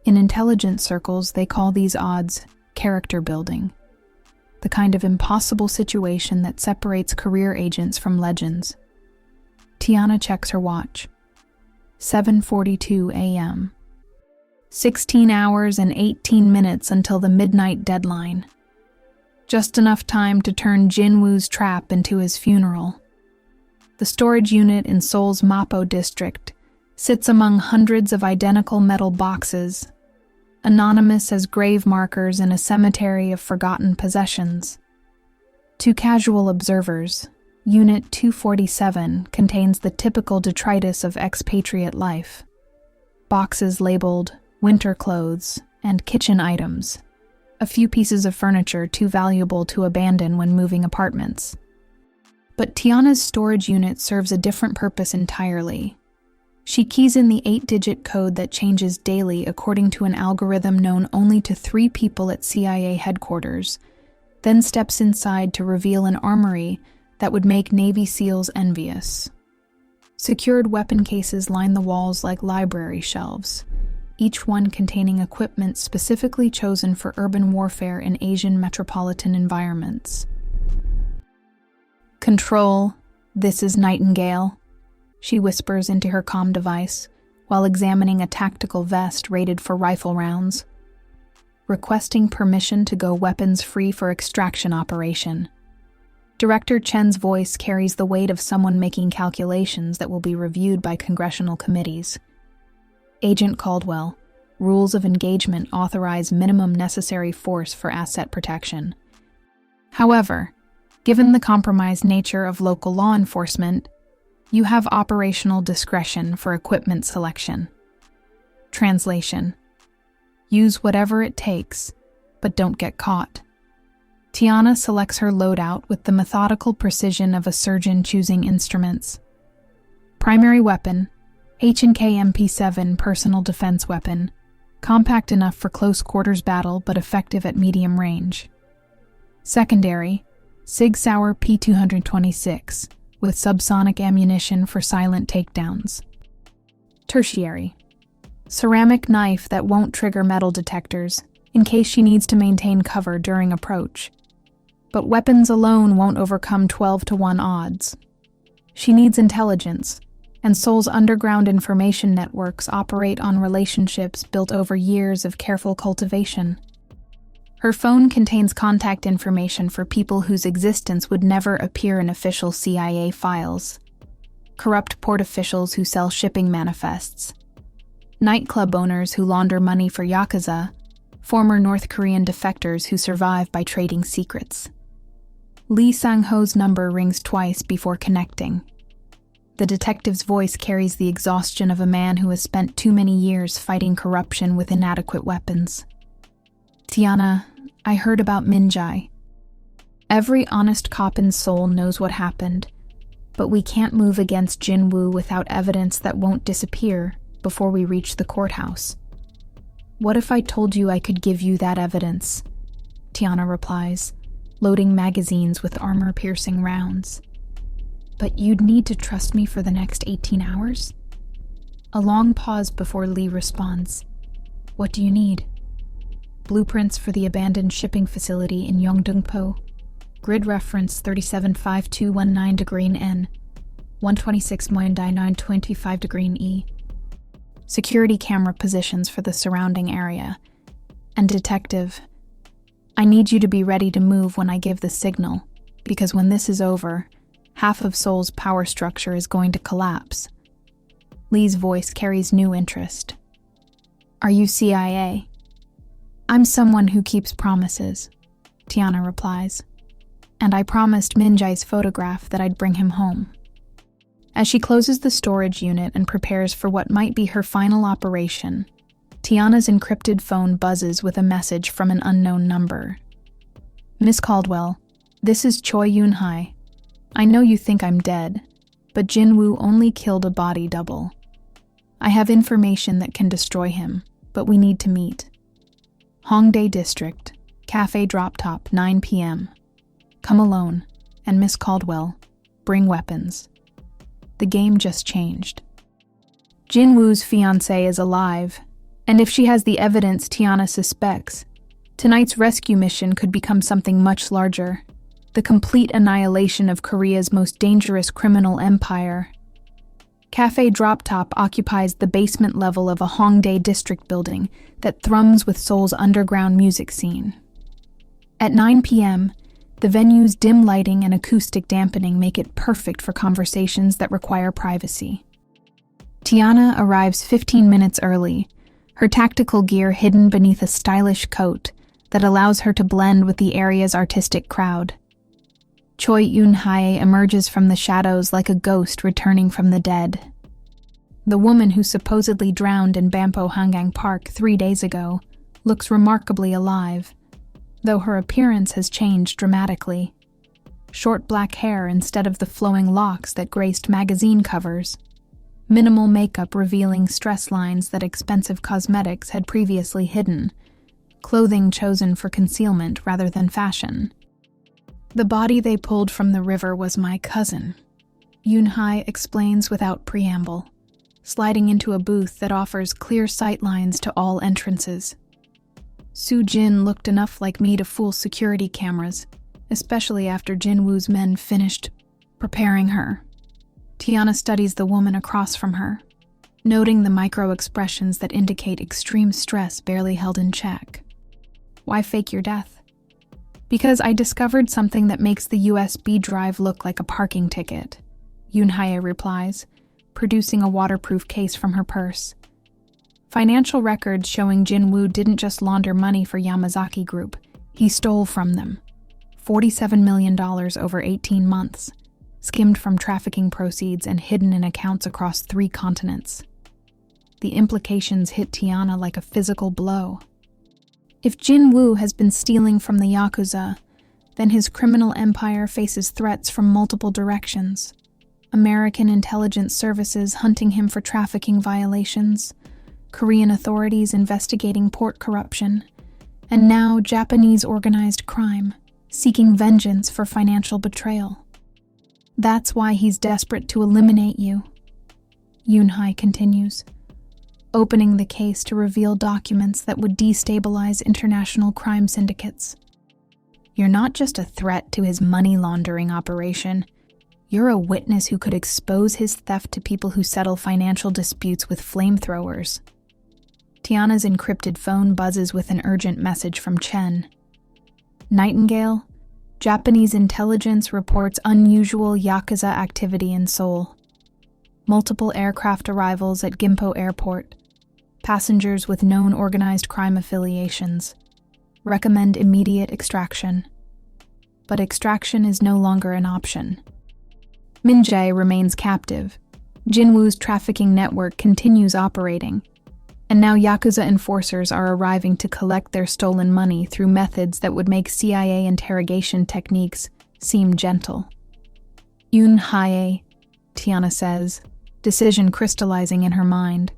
In intelligence circles, they call these odds character building, the kind of impossible situation that separates career agents from legends. Tiana checks her watch. 7:42 a.m. 16 hours and 18 minutes until the midnight deadline. Just enough time to turn Jinwoo's trap into his funeral. The storage unit in Seoul's Mapo district sits among hundreds of identical metal boxes, anonymous as grave markers in a cemetery of forgotten possessions. To casual observers, Unit 247 contains the typical detritus of expatriate life. Boxes labeled winter clothes and kitchen items, a few pieces of furniture too valuable to abandon when moving apartments. But Tiana's storage unit serves a different purpose entirely. She keys in the 8-digit code that changes daily according to an algorithm known only to 3 people at CIA headquarters, then steps inside to reveal an armory that would make Navy SEALs envious. Secured weapon cases line the walls like library shelves, each one containing equipment specifically chosen for urban warfare in Asian metropolitan environments. "Control, this is Nightingale," she whispers into her comm device while examining a tactical vest rated for rifle rounds. Requesting permission to go weapons-free for extraction operation. Director Chen's voice carries the weight of someone making calculations that will be reviewed by congressional committees. Agent Caldwell, rules of engagement authorize minimum necessary force for asset protection. However, given the compromised nature of local law enforcement, you have operational discretion for equipment selection. Translation: use whatever it takes, but don't get caught. Tiana selects her loadout with the methodical precision of a surgeon choosing instruments. Primary weapon, H&K MP7 personal defense weapon, compact enough for close quarters battle but effective at medium range. Secondary, Sig Sauer P226, with subsonic ammunition for silent takedowns. Tertiary, ceramic knife that won't trigger metal detectors, in case she needs to maintain cover during approach. But weapons alone won't overcome 12-to-1 odds. She needs intelligence, and Seoul's underground information networks operate on relationships built over years of careful cultivation. Her phone contains contact information for people whose existence would never appear in official CIA files. Corrupt port officials who sell shipping manifests, nightclub owners who launder money for Yakuza, former North Korean defectors who survive by trading secrets. Lee Sang-ho's number rings twice before connecting. The detective's voice carries the exhaustion of a man who has spent too many years fighting corruption with inadequate weapons. Tiana, I heard about Minjai. Every honest cop in Seoul knows what happened, but we can't move against Jinwoo without evidence that won't disappear before we reach the courthouse. What if I told you I could give you that evidence? Tiana replies, loading magazines with armor-piercing rounds. But you'd need to trust me for the next 18 hours? A long pause before Lee responds. What do you need? Blueprints for the abandoned shipping facility in Yeongdeungpo. Grid reference 375219° N, 126-925° E. Security camera positions for the surrounding area. And detective, I need you to be ready to move when I give the signal, because when this is over, half of Seoul's power structure is going to collapse. Lee's voice carries new interest. Are you CIA? I'm someone who keeps promises, Tiana replies. And I promised Minjai's photograph that I'd bring him home. As she closes the storage unit and prepares for what might be her final operation, Tiana's encrypted phone buzzes with a message from an unknown number. Miss Caldwell, this is Choi Yunhai. I know you think I'm dead, but Jinwoo only killed a body double. I have information that can destroy him, but we need to meet. Hongdae District, Cafe Drop Top, 9 p.m. Come alone, and Miss Caldwell, bring weapons. The game just changed. Jinwoo's fiancé is alive, and if she has the evidence Tiana suspects, tonight's rescue mission could become something much larger. The complete annihilation of Korea's most dangerous criminal empire. Cafe Drop Top occupies the basement level of a Hongdae District building that thrums with Seoul's underground music scene. At 9 p.m., the venue's dim lighting and acoustic dampening make it perfect for conversations that require privacy. Tiana arrives 15 minutes early, her tactical gear hidden beneath a stylish coat that allows her to blend with the area's artistic crowd. Choi Yunhai emerges from the shadows like a ghost returning from the dead. The woman who supposedly drowned in Bampo Hangang Park 3 days ago looks remarkably alive, though her appearance has changed dramatically. Short black hair instead of the flowing locks that graced magazine covers. Minimal makeup revealing stress lines that expensive cosmetics had previously hidden. Clothing chosen for concealment rather than fashion. The body they pulled from the river was my cousin, Yunhai explains without preamble, sliding into a booth that offers clear sightlines to all entrances. Soo Jin looked enough like me to fool security cameras, especially after Jinwoo's men finished preparing her. Tiana studies the woman across from her, noting the micro-expressions that indicate extreme stress barely held in check. Why fake your death? Because I discovered something that makes the USB drive look like a parking ticket, Yunhai replies, producing a waterproof case from her purse. Financial records showing Jinwoo didn't just launder money for Yamazaki Group, he stole from them. $47 million over 18 months, skimmed from trafficking proceeds and hidden in accounts across 3 continents. The implications hit Tiana like a physical blow. If Jinwoo has been stealing from the Yakuza, then his criminal empire faces threats from multiple directions. American intelligence services hunting him for trafficking violations, Korean authorities investigating port corruption, and now Japanese organized crime, seeking vengeance for financial betrayal. That's why he's desperate to eliminate you, Yunhai continues. opening the case to reveal documents that would destabilize international crime syndicates. You're not just a threat to his money laundering operation. You're a witness who could expose his theft to people who settle financial disputes with flamethrowers. Tiana's encrypted phone buzzes with an urgent message from Chen. Nightingale, Japanese intelligence reports unusual Yakuza activity in Seoul. Multiple aircraft arrivals at Gimpo Airport. Passengers with known organized crime affiliations. Recommend immediate extraction. But extraction is no longer an option. Min-jae remains captive. Jinwoo's trafficking network continues operating. And now Yakuza enforcers are arriving to collect their stolen money through methods that would make CIA interrogation techniques seem gentle. Yunhai, Tiana says, decision crystallizing in her mind.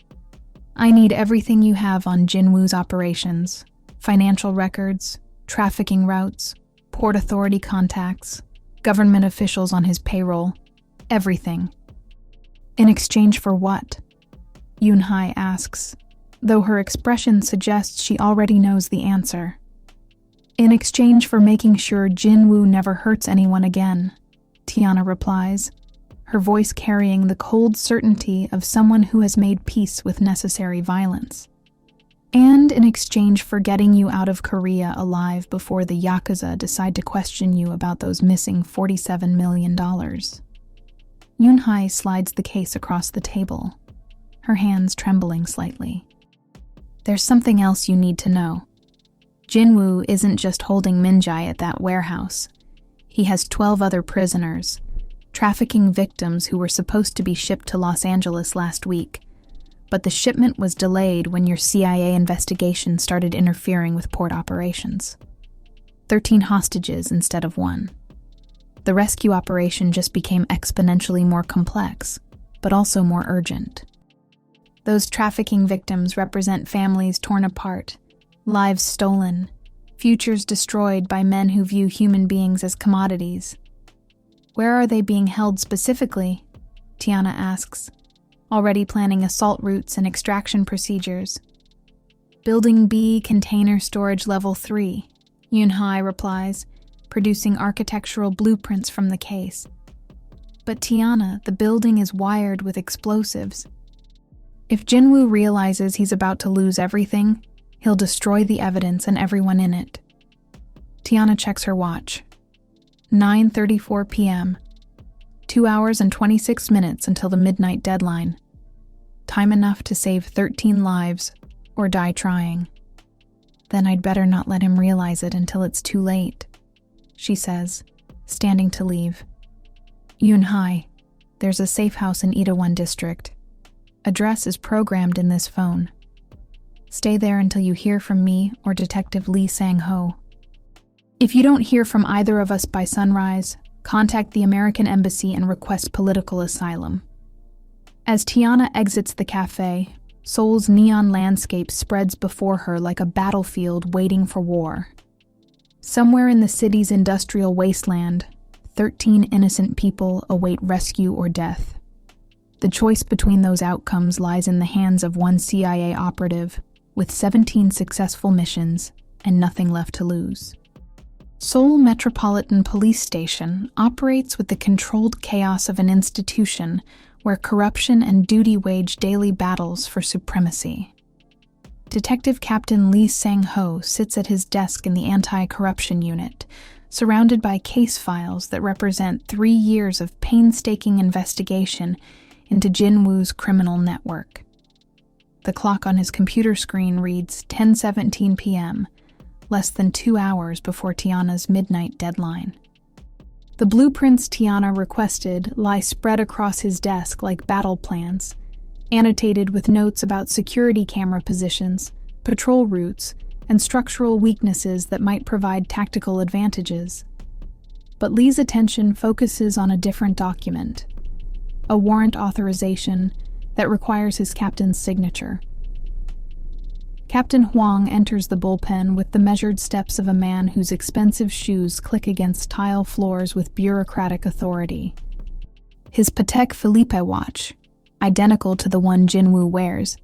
I need everything you have on Jinwoo's operations. Financial records, trafficking routes, port authority contacts, government officials on his payroll, everything. In exchange for what? Yunhai asks, though her expression suggests she already knows the answer. In exchange for making sure Jinwoo never hurts anyone again, Tiana replies, her voice carrying the cold certainty of someone who has made peace with necessary violence. And in exchange for getting you out of Korea alive before the Yakuza decide to question you about those missing $47 million. Yunhai slides the case across the table, her hands trembling slightly. There's something else you need to know. Jinwoo isn't just holding Min-jae at that warehouse. He has 12 other prisoners, trafficking victims who were supposed to be shipped to Los Angeles last week. But the shipment was delayed when your CIA investigation started interfering with port operations. 13 hostages instead of 1. The rescue operation just became exponentially more complex, but also more urgent. Those trafficking victims represent families torn apart, lives stolen, futures destroyed by men who view human beings as commodities. Where are they being held specifically? Tiana asks, already planning assault routes and extraction procedures. Building B, Container Storage Level 3, Yunhai replies, producing architectural blueprints from the case. But Tiana, the building is wired with explosives. If Jinwoo realizes he's about to lose everything, he'll destroy the evidence and everyone in it. Tiana checks her watch. 9:34 p.m. 2 hours and 26 minutes until the midnight deadline. Time enough to save 13 lives, or die trying. Then I'd better not let him realize it until it's too late, she says, standing to leave. Yunhai, there's a safe house in Itaewon District. Address is programmed in this phone. Stay there until you hear from me or Detective Lee Sang-ho. If you don't hear from either of us by sunrise, contact the American Embassy and request political asylum. As Tiana exits the cafe, Seoul's neon landscape spreads before her like a battlefield waiting for war. Somewhere in the city's industrial wasteland, 13 innocent people await rescue or death. The choice between those outcomes lies in the hands of one CIA operative with 17 successful missions and nothing left to lose. Seoul Metropolitan Police Station operates with the controlled chaos of an institution where corruption and duty wage daily battles for supremacy. Detective Captain Lee Sang-ho sits at his desk in the anti-corruption unit, surrounded by case files that represent 3 years of painstaking investigation into Jinwoo's criminal network. The clock on his computer screen reads 10:17 p.m., less than 2 hours before Tiana's midnight deadline. The blueprints Tiana requested lie spread across his desk like battle plans, annotated with notes about security camera positions, patrol routes, and structural weaknesses that might provide tactical advantages. But Lee's attention focuses on a different document, a warrant authorization that requires his captain's signature. Captain Huang enters the bullpen with the measured steps of a man whose expensive shoes click against tile floors with bureaucratic authority. His Patek Philippe watch, identical to the one Jinwoo wears,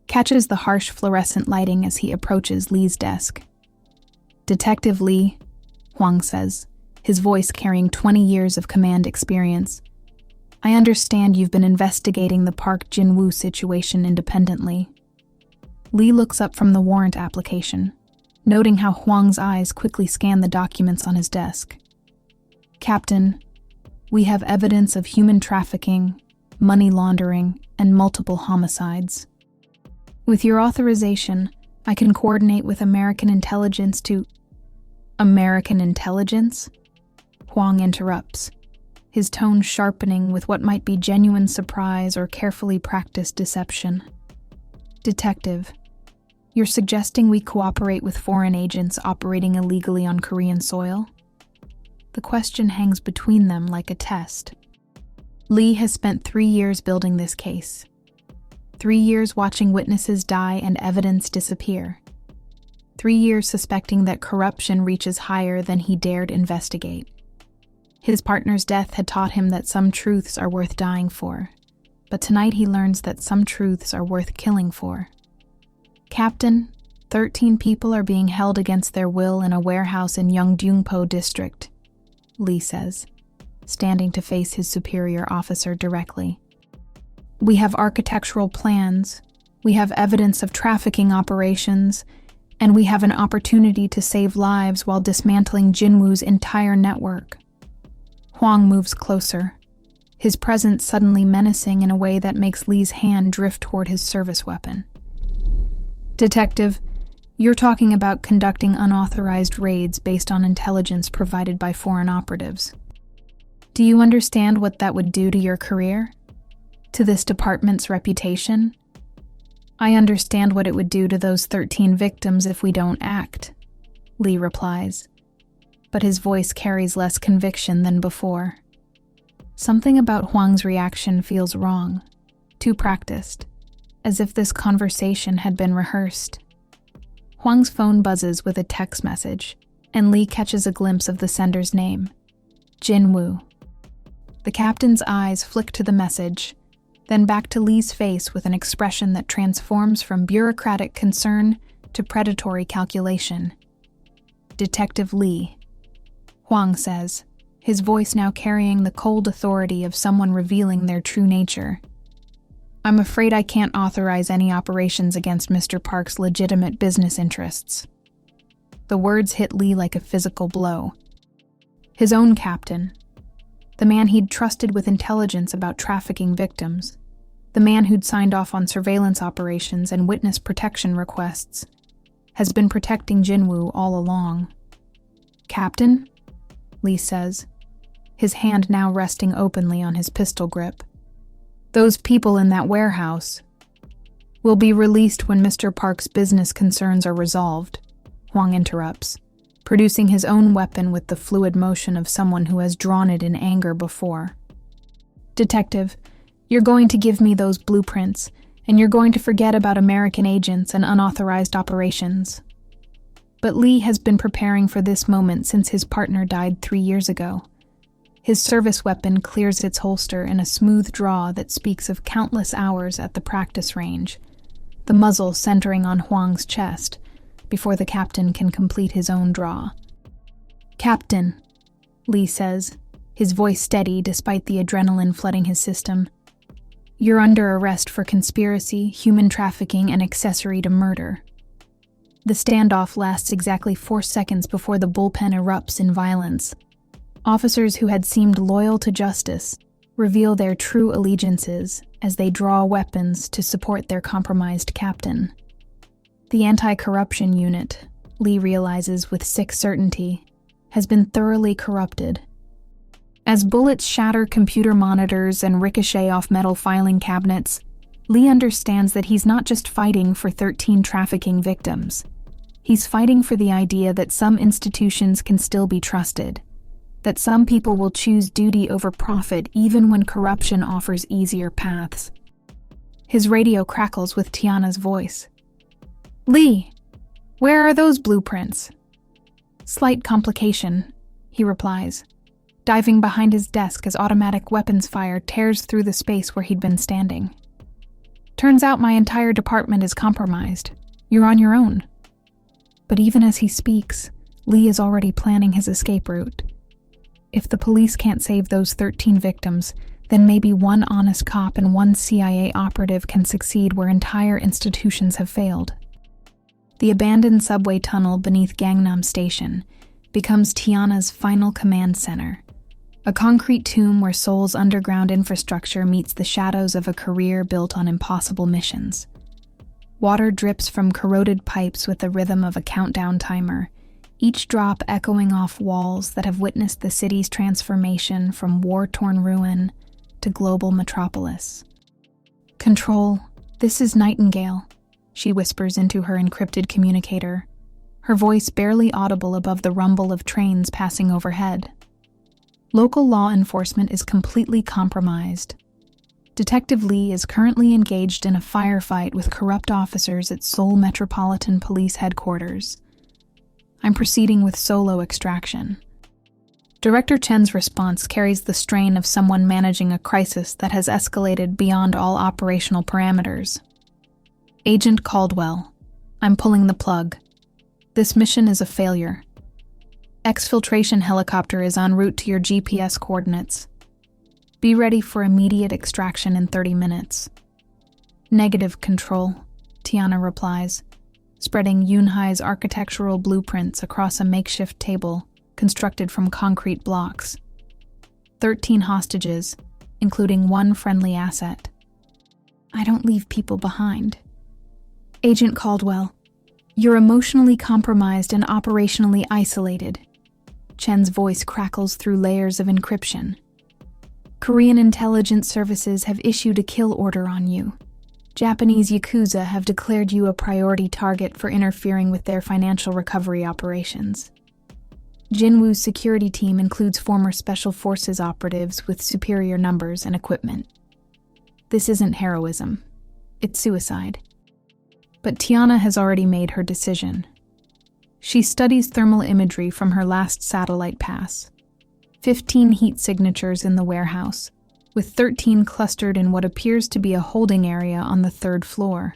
catches the harsh fluorescent lighting as he approaches Lee's desk. "Detective Lee," Hwang says, his voice carrying 20 years of command experience. "I understand you've been investigating the Park Jin-woo situation independently." Lee looks up from the warrant application, noting how Hwang's eyes quickly scan the documents on his desk. "Captain, we have evidence of human trafficking, money laundering, and multiple homicides. With your authorization, I can coordinate with American intelligence to—" "American intelligence?" Hwang interrupts, his tone sharpening with what might be genuine surprise or carefully practiced deception. "Detective, you're suggesting we cooperate with foreign agents operating illegally on Korean soil?" The question hangs between them like a test. Lee has spent 3 years building this case. 3 years watching witnesses die and evidence disappear. 3 years suspecting that corruption reaches higher than he dared investigate. His partner's death had taught him that some truths are worth dying for, but tonight he learns that some truths are worth killing for. "Captain, 13 people are being held against their will in a warehouse in Yeongdeungpo district," Lee says, standing to face his superior officer directly. "We have architectural plans, we have evidence of trafficking operations, and we have an opportunity to save lives while dismantling Jinwoo's entire network." Hwang moves closer, his presence suddenly menacing in a way that makes Lee's hand drift toward his service weapon. "Detective, you're talking about conducting unauthorized raids based on intelligence provided by foreign operatives. Do you understand what that would do to your career? To this department's reputation? I understand what it would do to those 13 victims if we don't act," Lee replies, but his voice carries less conviction than before. Something about Hwang's reaction feels wrong, too practiced, as if this conversation had been rehearsed. Hwang's phone buzzes with a text message, and Lee catches a glimpse of the sender's name, Jinwoo. The captain's eyes flick to the message, then back to Lee's face with an expression that transforms from bureaucratic concern to predatory calculation. "Detective Lee," Hwang says, his voice now carrying the cold authority of someone revealing their true nature. "I'm afraid I can't authorize any operations against Mr. Park's legitimate business interests." The words hit Lee like a physical blow. His own captain, the man he'd trusted with intelligence about trafficking victims, the man who'd signed off on surveillance operations and witness protection requests, has been protecting Jinwoo all along. "Captain?" Lee says, his hand now resting openly on his pistol grip. "Those people in that warehouse will be released when Mr. Park's business concerns are resolved," Hwang interrupts, producing his own weapon with the fluid motion of someone who has drawn it in anger before. "Detective, you're going to give me those blueprints, and you're going to forget about American agents and unauthorized operations." But Lee has been preparing for this moment since his partner died 3 years ago. His service weapon clears its holster in a smooth draw that speaks of countless hours at the practice range, the muzzle centering on Hwang's chest, before the captain can complete his own draw. "Captain," Lee says, his voice steady despite the adrenaline flooding his system, "you're under arrest for conspiracy, human trafficking, and accessory to murder." The standoff lasts exactly 4 seconds before the bullpen erupts in violence. Officers who had seemed loyal to justice reveal their true allegiances as they draw weapons to support their compromised captain. The anti-corruption unit, Lee realizes with sick certainty, has been thoroughly corrupted. As bullets shatter computer monitors and ricochet off metal filing cabinets, Lee understands that he's not just fighting for 13 trafficking victims. He's fighting for the idea that some institutions can still be trusted, that some people will choose duty over profit even when corruption offers easier paths. His radio crackles with Tiana's voice. "Lee, where are those blueprints?" "Slight complication," he replies, diving behind his desk as automatic weapons fire tears through the space where he'd been standing. Turns out my entire department is compromised. You're on your own." But even as he speaks, Lee is already planning his escape route. If the police can't save those 13 victims, then maybe one honest cop and one CIA operative can succeed where entire institutions have failed. The abandoned subway tunnel beneath Gangnam Station becomes Tiana's final command center, a concrete tomb where Seoul's underground infrastructure meets the shadows of a career built on impossible missions. Water drips from corroded pipes with the rhythm of a countdown timer, each drop echoing off walls that have witnessed the city's transformation from war-torn ruin to global metropolis. "Control, this is Nightingale," she whispers into her encrypted communicator, her voice barely audible above the rumble of trains passing overhead. Local law enforcement is completely compromised. Detective Lee is currently engaged in a firefight with corrupt officers at Seoul Metropolitan Police Headquarters. I'm proceeding with solo extraction. Director Chen's response carries the strain of someone managing a crisis that has escalated beyond all operational parameters. "Agent Caldwell, I'm pulling the plug. This mission is a failure. Exfiltration helicopter is en route to your GPS coordinates. Be ready for immediate extraction in 30 minutes. "Negative, Control," Tiana replies, spreading Yunhai's architectural blueprints across a makeshift table constructed from concrete blocks. 13 hostages, including one friendly asset. "I don't leave people behind." "Agent Caldwell, you're emotionally compromised and operationally isolated." Chen's voice crackles through layers of encryption. "Korean intelligence services have issued a kill order on you. Japanese Yakuza have declared you a priority target for interfering with their financial recovery operations. Jinwoo's security team includes former Special Forces operatives with superior numbers and equipment. This isn't heroism. It's suicide." But Tiana has already made her decision. She studies thermal imagery from her last satellite pass. 15 heat signatures in the warehouse, with 13 clustered in what appears to be a holding area on the 3rd floor.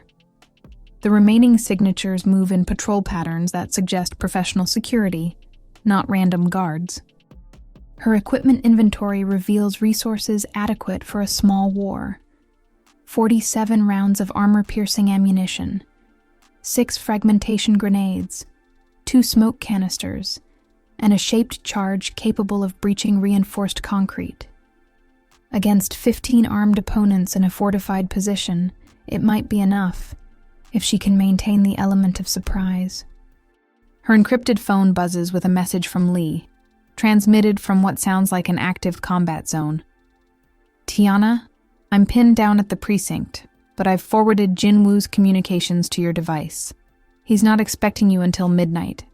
The remaining signatures move in patrol patterns that suggest professional security, not random guards. Her equipment inventory reveals resources adequate for a small war. 47 rounds of armor-piercing ammunition, 6 fragmentation grenades, 2 smoke canisters, and a shaped charge capable of breaching reinforced concrete. Against 15 armed opponents in a fortified position, it might be enough, if she can maintain the element of surprise. Her encrypted phone buzzes with a message from Lee, transmitted from what sounds like an active combat zone. "Tiana, I'm pinned down at the precinct, but I've forwarded Jinwoo's communications to your device. He's not expecting you until midnight.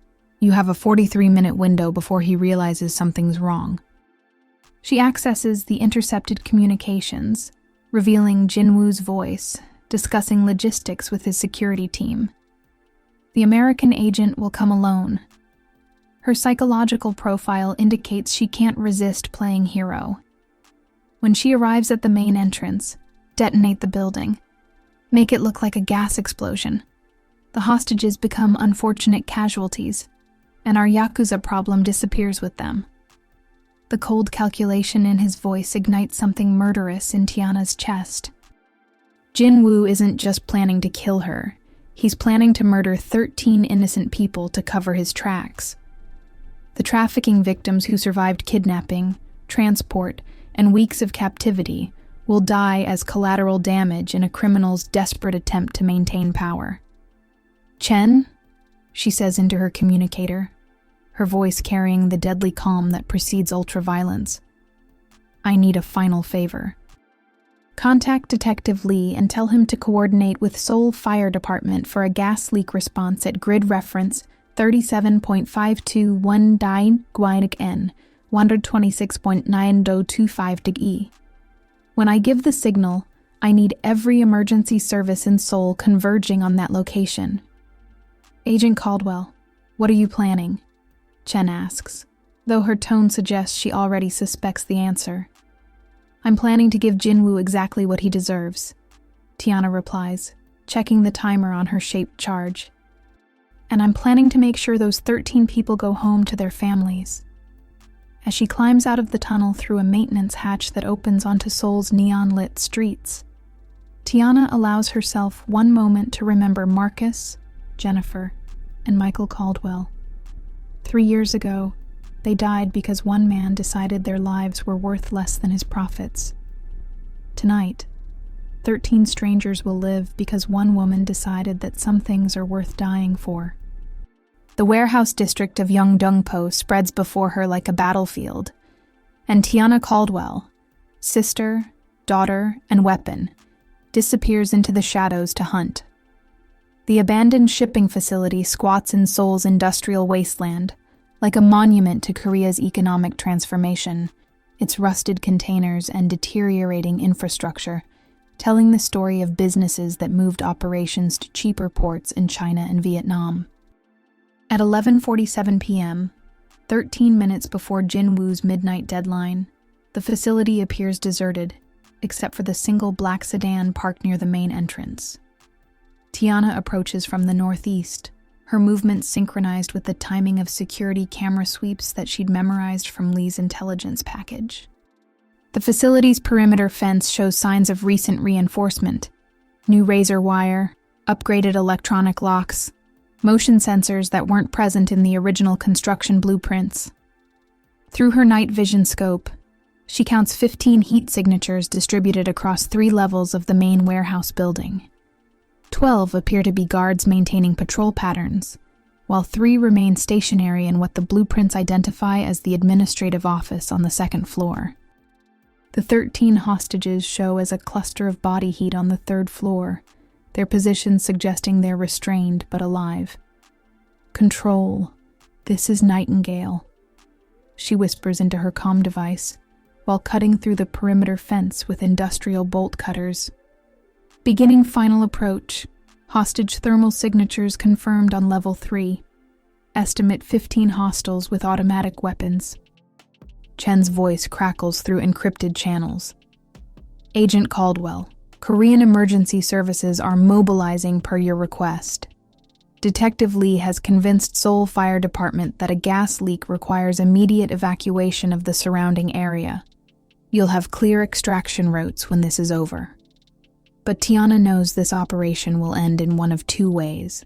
You have a 43-minute window before he realizes something's wrong." She accesses the intercepted communications, revealing Jinwoo's voice, discussing logistics with his security team. The American agent will come alone. Her psychological profile indicates she can't resist playing hero. When she arrives at the main entrance, detonate the building. Make it look like a gas explosion. The hostages become unfortunate casualties, and our Yakuza problem disappears with them. The cold calculation in his voice ignites something murderous in Tiana's chest. Jinwoo isn't just planning to kill her. He's planning to murder 13 innocent people to cover his tracks. The trafficking victims who survived kidnapping, transport, and weeks of captivity will die as collateral damage in a criminal's desperate attempt to maintain power. "Chen?" she says into her communicator, her voice carrying the deadly calm that precedes ultraviolence. "I need a final favor. Contact Detective Lee and tell him to coordinate with Seoul Fire Department for a gas leak response at grid reference 37.521 Dai Guainik N, 126.9025 E. When I give the signal, I need every emergency service in Seoul converging on that location." "Agent Caldwell, what are you planning?" Chen asks, though her tone suggests she already suspects the answer. "I'm planning to give Jinwoo exactly what he deserves. Tiana replies, checking the timer on her shaped charge. And I'm planning to make sure those 13 people go home to their families. As she climbs out of the tunnel through a maintenance hatch that opens onto Seoul's neon-lit streets, Tiana allows herself one moment to remember Marcus, Jennifer, and Michael Caldwell. 3 years ago, they died because one man decided their lives were worth less than his profits. Tonight, 13 strangers will live because one woman decided that some things are worth dying for. The warehouse district of Yeongdeungpo spreads before her like a battlefield, and Tiana Caldwell, sister, daughter, and weapon, disappears into the shadows to hunt. The abandoned shipping facility squats in Seoul's industrial wasteland, like a monument to Korea's economic transformation, its rusted containers and deteriorating infrastructure, telling the story of businesses that moved operations to cheaper ports in China and Vietnam. At 11:47 p.m., 13 minutes before Jinwoo's midnight deadline, the facility appears deserted, except for the single black sedan parked near the main entrance. Tiana approaches from the northeast, her movements synchronized with the timing of security camera sweeps that she'd memorized from Lee's intelligence package. The facility's perimeter fence shows signs of recent reinforcement: new razor wire, upgraded electronic locks, motion sensors that weren't present in the original construction blueprints. Through her night vision scope, she counts 15 heat signatures distributed across 3 levels of the main warehouse building. 12 appear to be guards maintaining patrol patterns, while 3 remain stationary in what the blueprints identify as the administrative office on the 2nd floor. The 13 hostages show as a cluster of body heat on the 3rd floor, their positions suggesting they're restrained but alive. "Control, this is Nightingale," she whispers into her comm device, while cutting through the perimeter fence with industrial bolt cutters. Beginning final approach, hostage thermal signatures confirmed on level 3. Estimate 15 hostiles with automatic weapons. Chen's voice crackles through encrypted channels. "Agent Caldwell, Korean emergency services are mobilizing per your request. Detective Lee has convinced Seoul Fire Department that a gas leak requires immediate evacuation of the surrounding area. You'll have clear extraction routes when this is over." But Tiana knows this operation will end in one of 2 ways: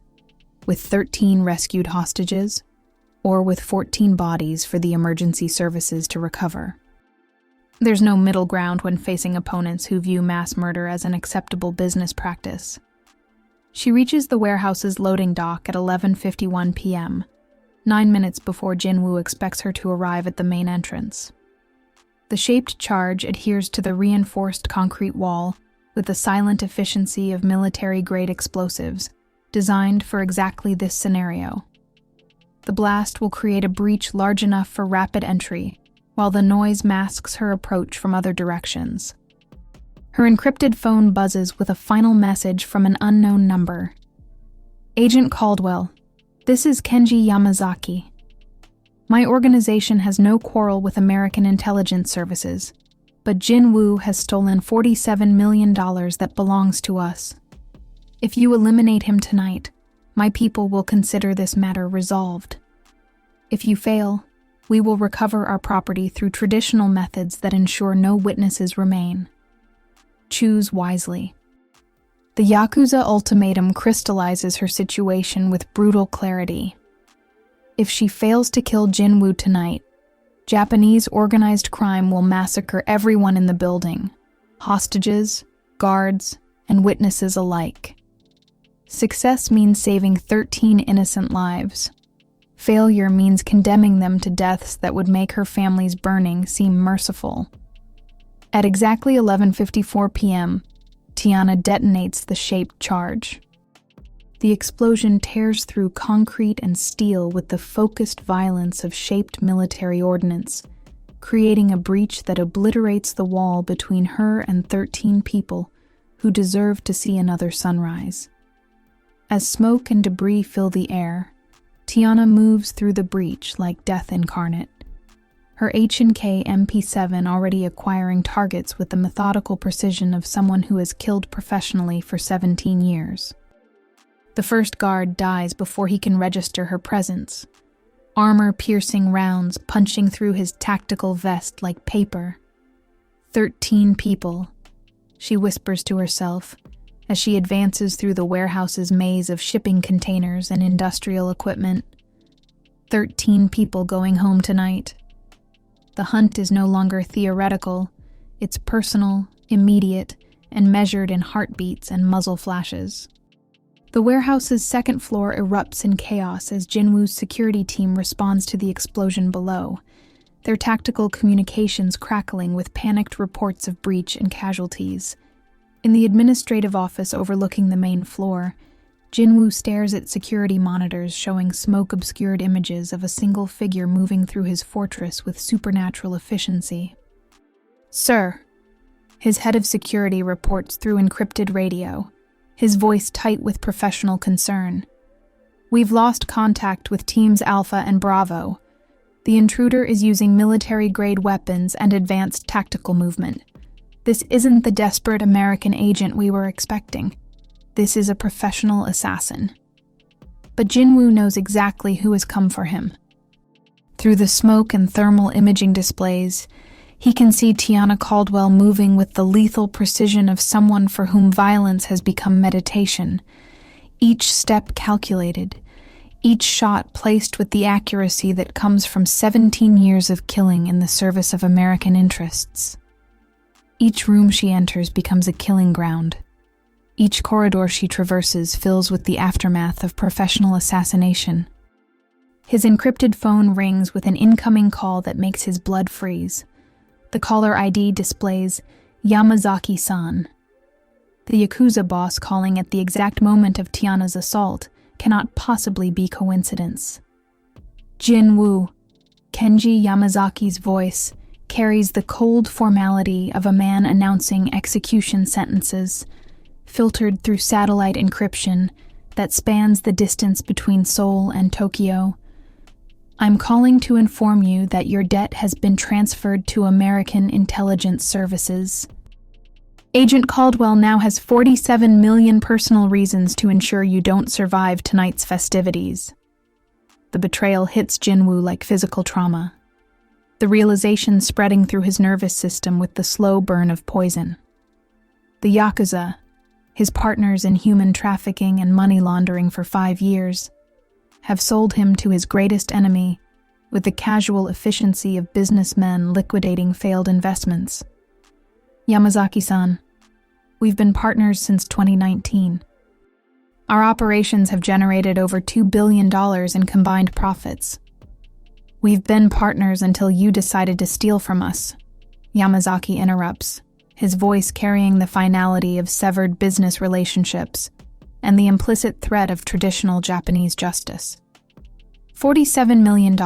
with 13 rescued hostages, or with 14 bodies for the emergency services to recover. There's no middle ground when facing opponents who view mass murder as an acceptable business practice. She reaches the warehouse's loading dock at 11:51 p.m., 9 minutes before Jinwoo expects her to arrive at the main entrance. The shaped charge adheres to the reinforced concrete wall with the silent efficiency of military-grade explosives, designed for exactly this scenario. The blast will create a breach large enough for rapid entry, while the noise masks her approach from other directions. Her encrypted phone buzzes with a final message from an unknown number. "Agent Caldwell, this is Kenji Yamazaki. My organization has no quarrel with American intelligence services, but Jinwoo has stolen $47 million that belongs to us. If you eliminate him tonight, my people will consider this matter resolved. If you fail, we will recover our property through traditional methods that ensure no witnesses remain. Choose wisely." The Yakuza ultimatum crystallizes her situation with brutal clarity. If she fails to kill Jinwoo tonight, Japanese organized crime will massacre everyone in the building, hostages, guards, and witnesses alike. Success means saving 13 innocent lives. Failure means condemning them to deaths that would make her family's burning seem merciful. At exactly 11:54 p.m., Tiana detonates the shaped charge. The explosion tears through concrete and steel with the focused violence of shaped military ordnance, creating a breach that obliterates the wall between her and 13 people who deserve to see another sunrise. As smoke and debris fill the air, Tiana moves through the breach like death incarnate. her H&K MP7 already acquiring targets with the methodical precision of someone who has killed professionally for 17 years. The first guard dies before he can register her presence, armor-piercing rounds punching through his tactical vest like paper. 13 people, she whispers to herself as she advances through the warehouse's maze of shipping containers and industrial equipment. 13 people going home tonight. The hunt is no longer theoretical, it's personal, immediate, and measured in heartbeats and muzzle flashes. The warehouse's second floor erupts in chaos as Jinwoo's security team responds to the explosion below, their tactical communications crackling with panicked reports of breach and casualties. In the administrative office overlooking the main floor, Jinwoo stares at security monitors showing smoke-obscured images of a single figure moving through his fortress with supernatural efficiency. "Sir," his head of security reports through encrypted radio, his voice tight with professional concern. "We've lost contact with Teams Alpha and Bravo. The intruder is using military-grade weapons and advanced tactical movement. This isn't the desperate American agent we were expecting. This is a professional assassin." But Jinwoo knows exactly who has come for him. Through the smoke and thermal imaging displays, he can see Tiana Caldwell moving with the lethal precision of someone for whom violence has become meditation. Each step calculated, each shot placed with the accuracy that comes from 17 years of killing in the service of American interests. Each room she enters becomes a killing ground. Each corridor she traverses fills with the aftermath of professional assassination. His encrypted phone rings with an incoming call that makes his blood freeze. The caller ID displays Yamazaki-san. The Yakuza boss calling at the exact moment of Tiana's assault cannot possibly be coincidence. Jinwoo, Kenji Yamazaki's voice, carries the cold formality of a man announcing execution sentences, filtered through satellite encryption that spans the distance between Seoul and Tokyo. "I'm calling to inform you that your debt has been transferred to American intelligence services. Agent Caldwell now has 47 million personal reasons to ensure you don't survive tonight's festivities." The betrayal hits Jinwoo like physical trauma, the realization spreading through his nervous system with the slow burn of poison. The Yakuza, his partners in human trafficking and money laundering for 5 years, have sold him to his greatest enemy with the casual efficiency of businessmen liquidating failed investments. "Yamazaki-san, we've been partners since 2019. Our operations have generated over $2 billion in combined profits. We've been partners until you decided to steal from us," Yamazaki interrupts, his voice carrying the finality of severed business relationships and the implicit threat of traditional Japanese justice. $47 million,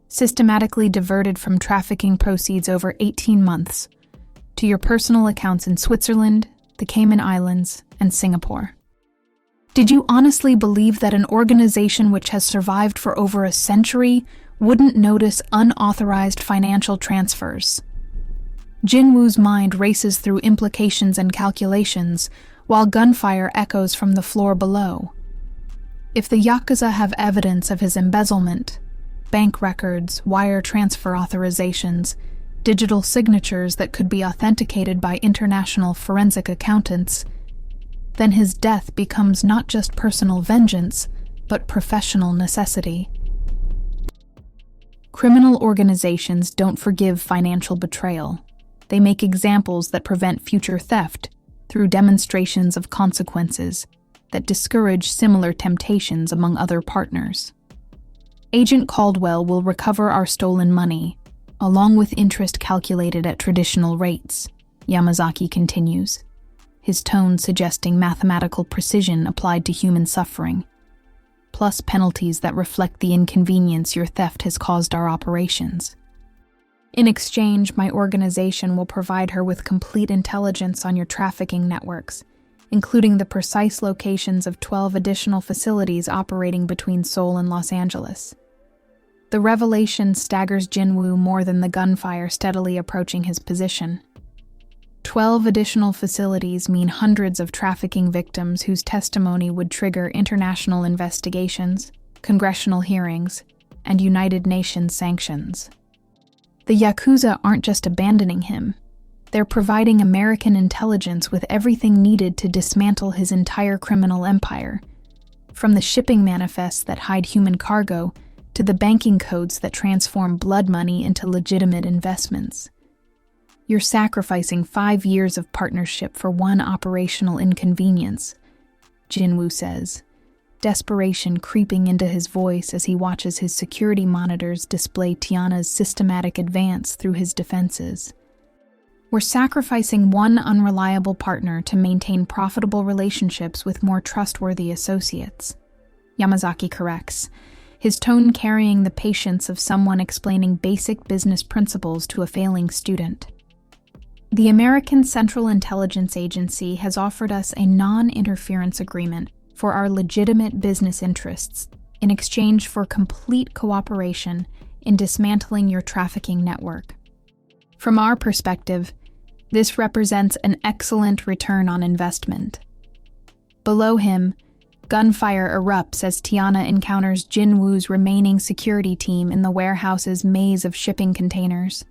systematically diverted from trafficking proceeds over 18 months, to your personal accounts in Switzerland, the Cayman Islands, and Singapore. Did you honestly believe that an organization which has survived for over a century wouldn't notice unauthorized financial transfers? Jinwoo's mind races through implications and calculations, while gunfire echoes from the floor below. If the Yakuza have evidence of his embezzlement, bank records, wire transfer authorizations, digital signatures that could be authenticated by international forensic accountants, then his death becomes not just personal vengeance, but professional necessity. Criminal organizations don't forgive financial betrayal. They make examples that prevent future theft through demonstrations of consequences that discourage similar temptations among other partners. Agent Caldwell will recover our stolen money, along with interest calculated at traditional rates, Yamazaki continues, his tone suggesting mathematical precision applied to human suffering, plus penalties that reflect the inconvenience your theft has caused our operations. In exchange, my organization will provide her with complete intelligence on your trafficking networks, including the precise locations of 12 additional facilities operating between Seoul and Los Angeles. The revelation staggers Jinwoo more than the gunfire steadily approaching his position. 12 additional facilities mean hundreds of trafficking victims whose testimony would trigger international investigations, congressional hearings, and United Nations sanctions. The Yakuza aren't just abandoning him. They're providing American intelligence with everything needed to dismantle his entire criminal empire, from the shipping manifests that hide human cargo to the banking codes that transform blood money into legitimate investments. You're sacrificing 5 years of partnership for one operational inconvenience, Jinwoo says, desperation creeping into his voice as he watches his security monitors display Tiana's systematic advance through his defenses. We're sacrificing one unreliable partner to maintain profitable relationships with more trustworthy associates, Yamazaki corrects, his tone carrying the patience of someone explaining basic business principles to a failing student. The American Central Intelligence Agency has offered us a non-interference agreement for our legitimate business interests in exchange for complete cooperation in dismantling your trafficking network. From our perspective, this represents an excellent return on investment. Below him, gunfire erupts as Tiana encounters Jinwoo's remaining security team in the warehouse's maze of shipping containers.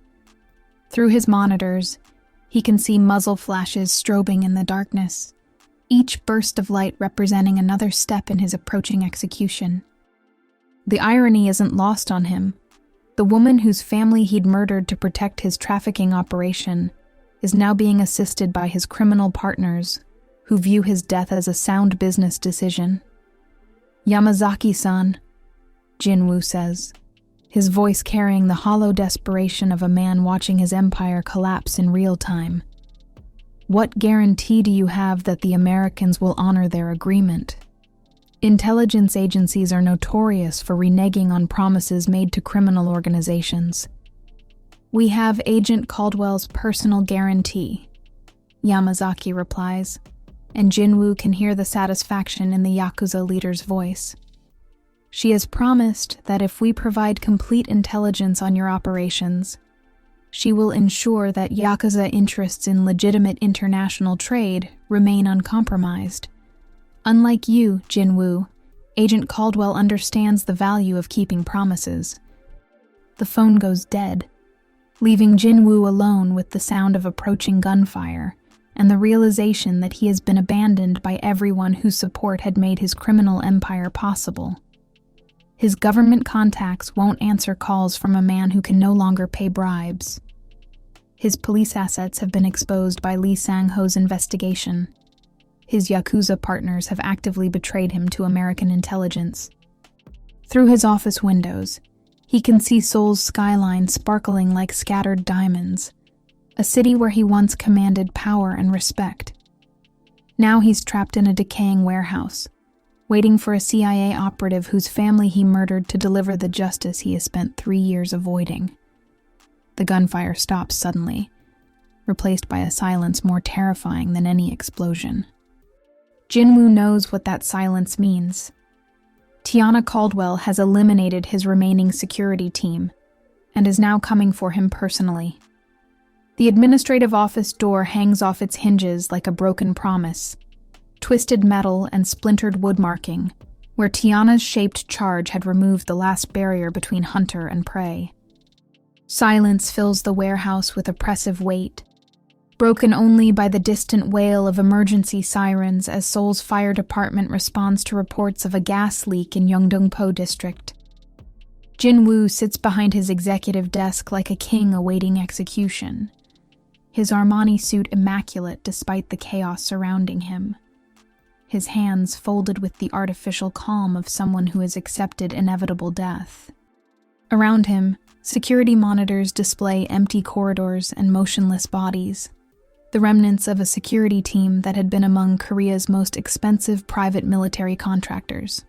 Through his monitors, he can see muzzle flashes strobing in the darkness, each burst of light representing another step in his approaching execution. The irony isn't lost on him. The woman whose family he'd murdered to protect his trafficking operation is now being assisted by his criminal partners, who view his death as a sound business decision. Yamazaki-san, Jinwoo says, his voice carrying the hollow desperation of a man watching his empire collapse in real time. What guarantee do you have that the Americans will honor their agreement? Intelligence agencies are notorious for reneging on promises made to criminal organizations. We have Agent Caldwell's personal guarantee, Yamazaki replies, and Jinwoo can hear the satisfaction in the Yakuza leader's voice. She has promised that if we provide complete intelligence on your operations, she will ensure that Yakuza interests in legitimate international trade remain uncompromised. Unlike you, Jinwoo, Agent Caldwell understands the value of keeping promises. The phone goes dead, leaving Jinwoo alone with the sound of approaching gunfire and the realization that he has been abandoned by everyone whose support had made his criminal empire possible. His government contacts won't answer calls from a man who can no longer pay bribes. His police assets have been exposed by Lee Sang-ho's investigation. His Yakuza partners have actively betrayed him to American intelligence. Through his office windows, he can see Seoul's skyline sparkling like scattered diamonds, a city where he once commanded power and respect. Now he's trapped in a decaying warehouse, waiting for a CIA operative whose family he murdered to deliver the justice he has spent 3 years avoiding. The gunfire stops suddenly, replaced by a silence more terrifying than any explosion. Jinwoo knows what that silence means. Tiana Caldwell has eliminated his remaining security team and is now coming for him personally. The administrative office door hangs off its hinges like a broken promise, twisted metal and splintered wood marking, where Tiana's shaped charge had removed the last barrier between hunter and prey. Silence fills the warehouse with oppressive weight, broken only by the distant wail of emergency sirens as Seoul's fire department responds to reports of a gas leak in Yeongdeungpo district. Jinwoo sits behind his executive desk like a king awaiting execution, his Armani suit immaculate despite the chaos surrounding him, his hands folded with the artificial calm of someone who has accepted inevitable death. Around him, security monitors display empty corridors and motionless bodies, the remnants of a security team that had been among Korea's most expensive private military contractors.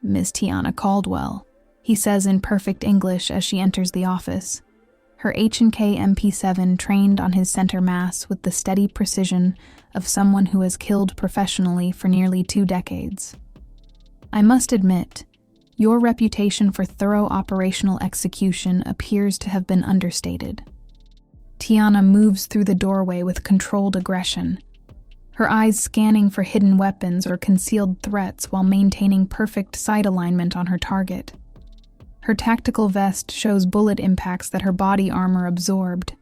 "Miss Tiana Caldwell," he says in perfect English as she enters the office, her H&K MP7 trained on his center mass with the steady precision of someone who has killed professionally for nearly 2 decades. "I must admit, Your reputation for thorough operational execution appears to have been understated. Tiana moves through the doorway with controlled aggression, her eyes scanning for hidden weapons or concealed threats while maintaining perfect sight alignment on her target. Her tactical vest shows bullet impacts that her body armor absorbed,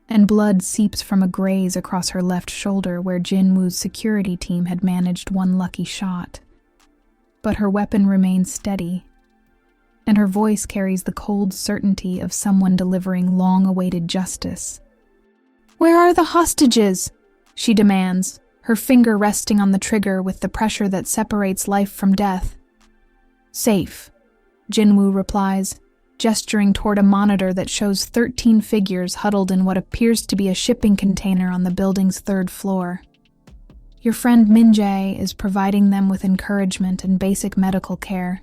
and blood seeps from a graze across her left shoulder where Jinwoo's security team had managed one lucky shot. But her weapon remains steady, and her voice carries the cold certainty of someone delivering long-awaited justice. "Where are the hostages?" she demands, her finger resting on the trigger with the pressure that separates life from death. "Safe," Jinwoo replies, gesturing toward a monitor that shows 13 figures huddled in what appears to be a shipping container on the building's 3rd floor. "Your friend Min-jae is providing them with encouragement and basic medical care.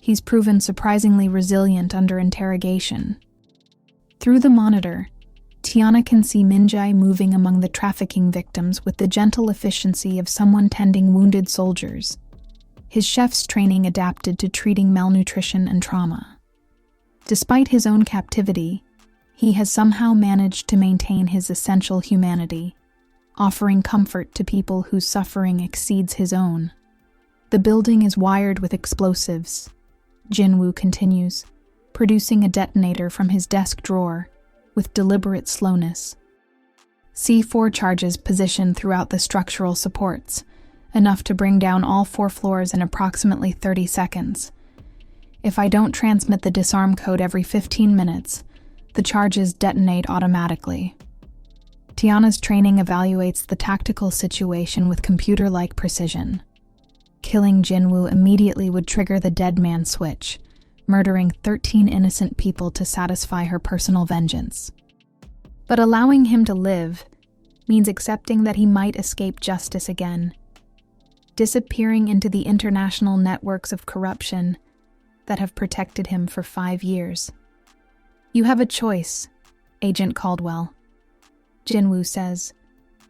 He's proven surprisingly resilient under interrogation." Through the monitor, Tiana can see Min-jae moving among the trafficking victims with the gentle efficiency of someone tending wounded soldiers, his chef's training adapted to treating malnutrition and trauma. Despite his own captivity, he has somehow managed to maintain his essential humanity, offering comfort to people whose suffering exceeds his own. "The building is wired with explosives," Jinwoo continues, producing a detonator from his desk drawer with deliberate slowness. C4 charges positioned throughout the structural supports, enough to bring down all 4 floors in approximately 30 seconds. If I don't transmit the disarm code every 15 minutes, the charges detonate automatically. Tiana's training evaluates the tactical situation with computer-like precision. Killing Jinwoo immediately would trigger the dead man switch, murdering 13 innocent people to satisfy her personal vengeance. But allowing him to live means accepting that he might escape justice again, disappearing into the international networks of corruption that have protected him for 5 years. "You have a choice, Agent Caldwell," Jinwoo says,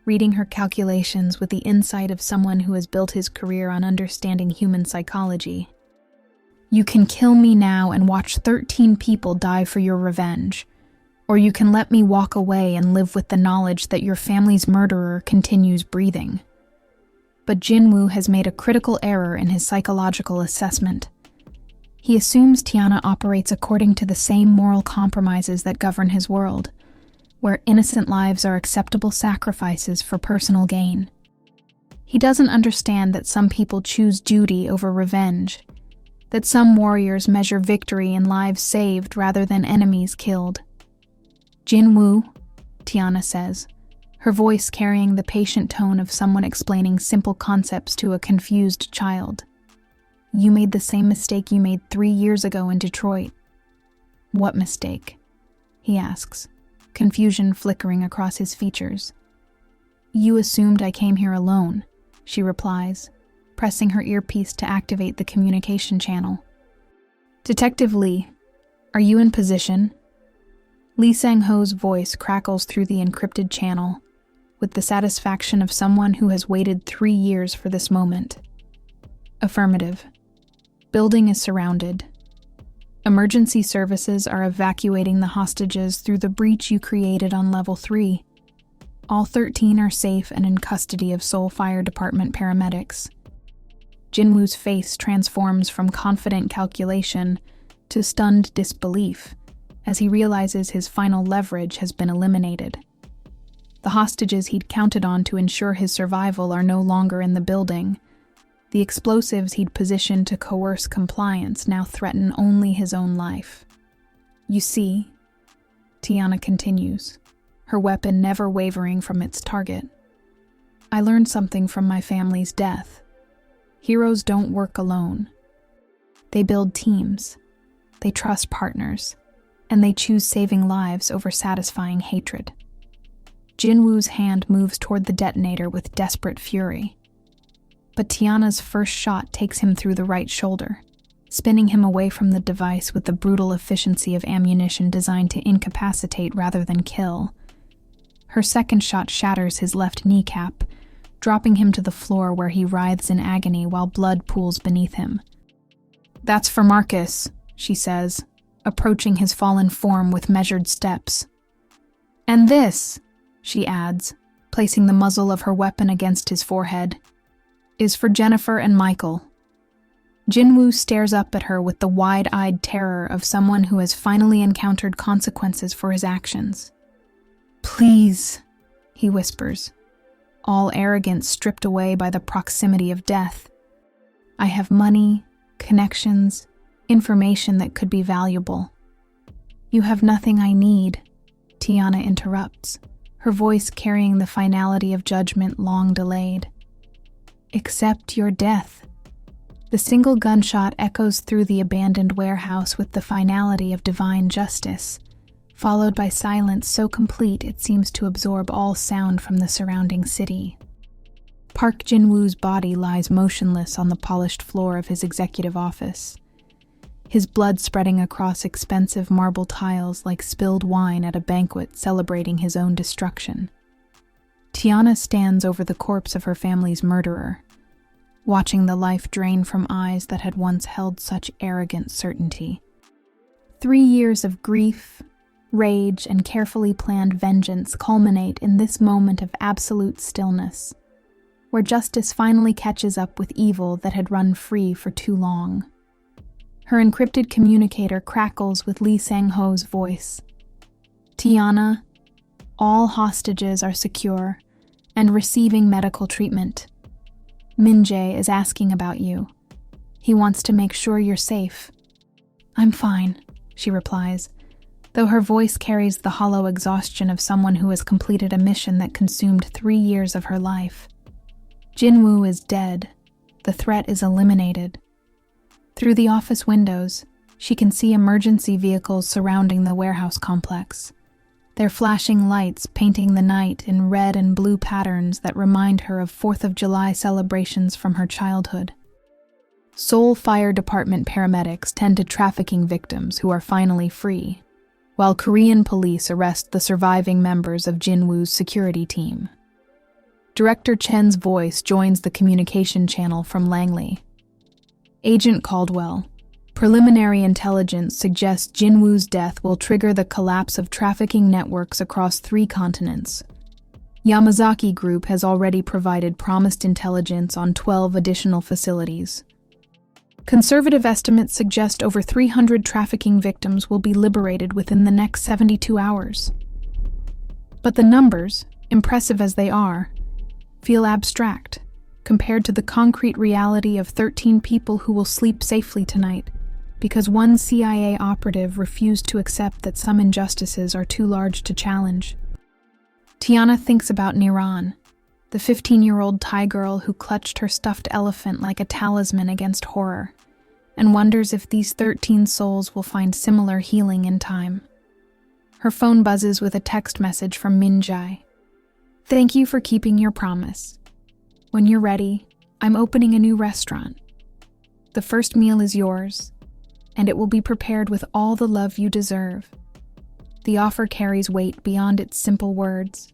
reading her calculations with the insight of someone who has built his career on understanding human psychology. "You can kill me now and watch 13 people die for your revenge, or you can let me walk away and live with the knowledge that your family's murderer continues breathing." But Jinwoo has made a critical error in his psychological assessment. He assumes Tiana operates according to the same moral compromises that govern his world, where innocent lives are acceptable sacrifices for personal gain. He doesn't understand that some people choose duty over revenge, that some warriors measure victory in lives saved rather than enemies killed. "Jinwoo," Tiana says, her voice carrying the patient tone of someone explaining simple concepts to a confused child. "You made the same mistake you made 3 years ago in Detroit." "What mistake?" he asks, confusion flickering across his features. "You assumed I came here alone," she replies, pressing her earpiece to activate the communication channel. "Detective Lee, are you in position?" Lee Sang-ho's voice crackles through the encrypted channel, with the satisfaction of someone who has waited 3 years for this moment. "Affirmative. Building is surrounded. Emergency services are evacuating the hostages through the breach you created on level 3. All 13 are safe and in custody of Seoul Fire Department paramedics." Jinwoo's face transforms from confident calculation to stunned disbelief as he realizes his final leverage has been eliminated. The hostages he'd counted on to ensure his survival are no longer in the building. The explosives he'd positioned to coerce compliance now threaten only his own life. "You see," Tiana continues, her weapon never wavering from its target, "I learned something from my family's death. Heroes don't work alone. They build teams, they trust partners, and they choose saving lives over satisfying hatred." Jinwoo's hand moves toward the detonator with desperate fury. But Tiana's first shot takes him through the right shoulder, spinning him away from the device with the brutal efficiency of ammunition designed to incapacitate rather than kill. Her second shot shatters his left kneecap, dropping him to the floor where he writhes in agony while blood pools beneath him. "That's for Marcus," she says, approaching his fallen form with measured steps. "And this," she adds, placing the muzzle of her weapon against his forehead, "is for Jennifer and Michael." Jinwoo stares up at her with the wide-eyed terror of someone who has finally encountered consequences for his actions. "Please," he whispers, all arrogance stripped away by the proximity of death. "I have money, connections, information that could be valuable." "You have nothing I need," Tiana interrupts, her voice carrying the finality of judgment long delayed. "Except your death." The single gunshot echoes through the abandoned warehouse with the finality of divine justice, followed by silence so complete it seems to absorb all sound from the surrounding city. Park Jin-woo's body lies motionless on the polished floor of his executive office, his blood spreading across expensive marble tiles like spilled wine at a banquet celebrating his own destruction. Tiana stands over the corpse of her family's murderer, watching the life drain from eyes that had once held such arrogant certainty. 3 years of grief, rage, and carefully planned vengeance culminate in this moment of absolute stillness, where justice finally catches up with evil that had run free for too long. Her encrypted communicator crackles with Lee Sang-ho's voice. "Tiana, all hostages are secure and receiving medical treatment. Min-jae is asking about you. He wants to make sure you're safe." "I'm fine," she replies, though her voice carries the hollow exhaustion of someone who has completed a mission that consumed 3 years of her life. Jinwoo is dead. The threat is eliminated. Through the office windows, she can see emergency vehicles surrounding the warehouse complex, their flashing lights painting the night in red and blue patterns that remind her of 4th of July celebrations from her childhood. Seoul Fire Department paramedics tend to trafficking victims who are finally free, while Korean police arrest the surviving members of Jinwoo's security team. Director Chen's voice joins the communication channel from Langley. "Agent Caldwell, preliminary intelligence suggests Jinwoo's death will trigger the collapse of trafficking networks across 3 continents. Yamazaki Group has already provided promised intelligence on 12 additional facilities. Conservative estimates suggest over 300 trafficking victims will be liberated within the next 72 hours. But the numbers, impressive as they are, feel abstract compared to the concrete reality of 13 people who will sleep safely tonight, because one CIA operative refused to accept that some injustices are too large to challenge." Tiana thinks about Niran, the 15-year-old Thai girl who clutched her stuffed elephant like a talisman against horror, and wonders if these 13 souls will find similar healing in time. Her phone buzzes with a text message from Min-jae. "Thank you for keeping your promise. When you're ready, I'm opening a new restaurant. The first meal is yours, and it will be prepared with all the love you deserve." The offer carries weight beyond its simple words.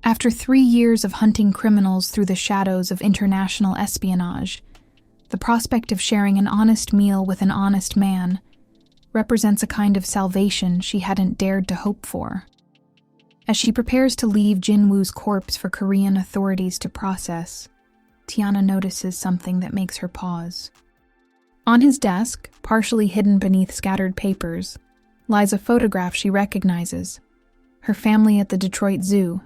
After 3 years of hunting criminals through the shadows of international espionage, the prospect of sharing an honest meal with an honest man represents a kind of salvation she hadn't dared to hope for. As she prepares to leave Jinwoo's corpse for Korean authorities to process, Tiana notices something that makes her pause. On his desk, partially hidden beneath scattered papers, lies a photograph she recognizes. Her family at the Detroit Zoo,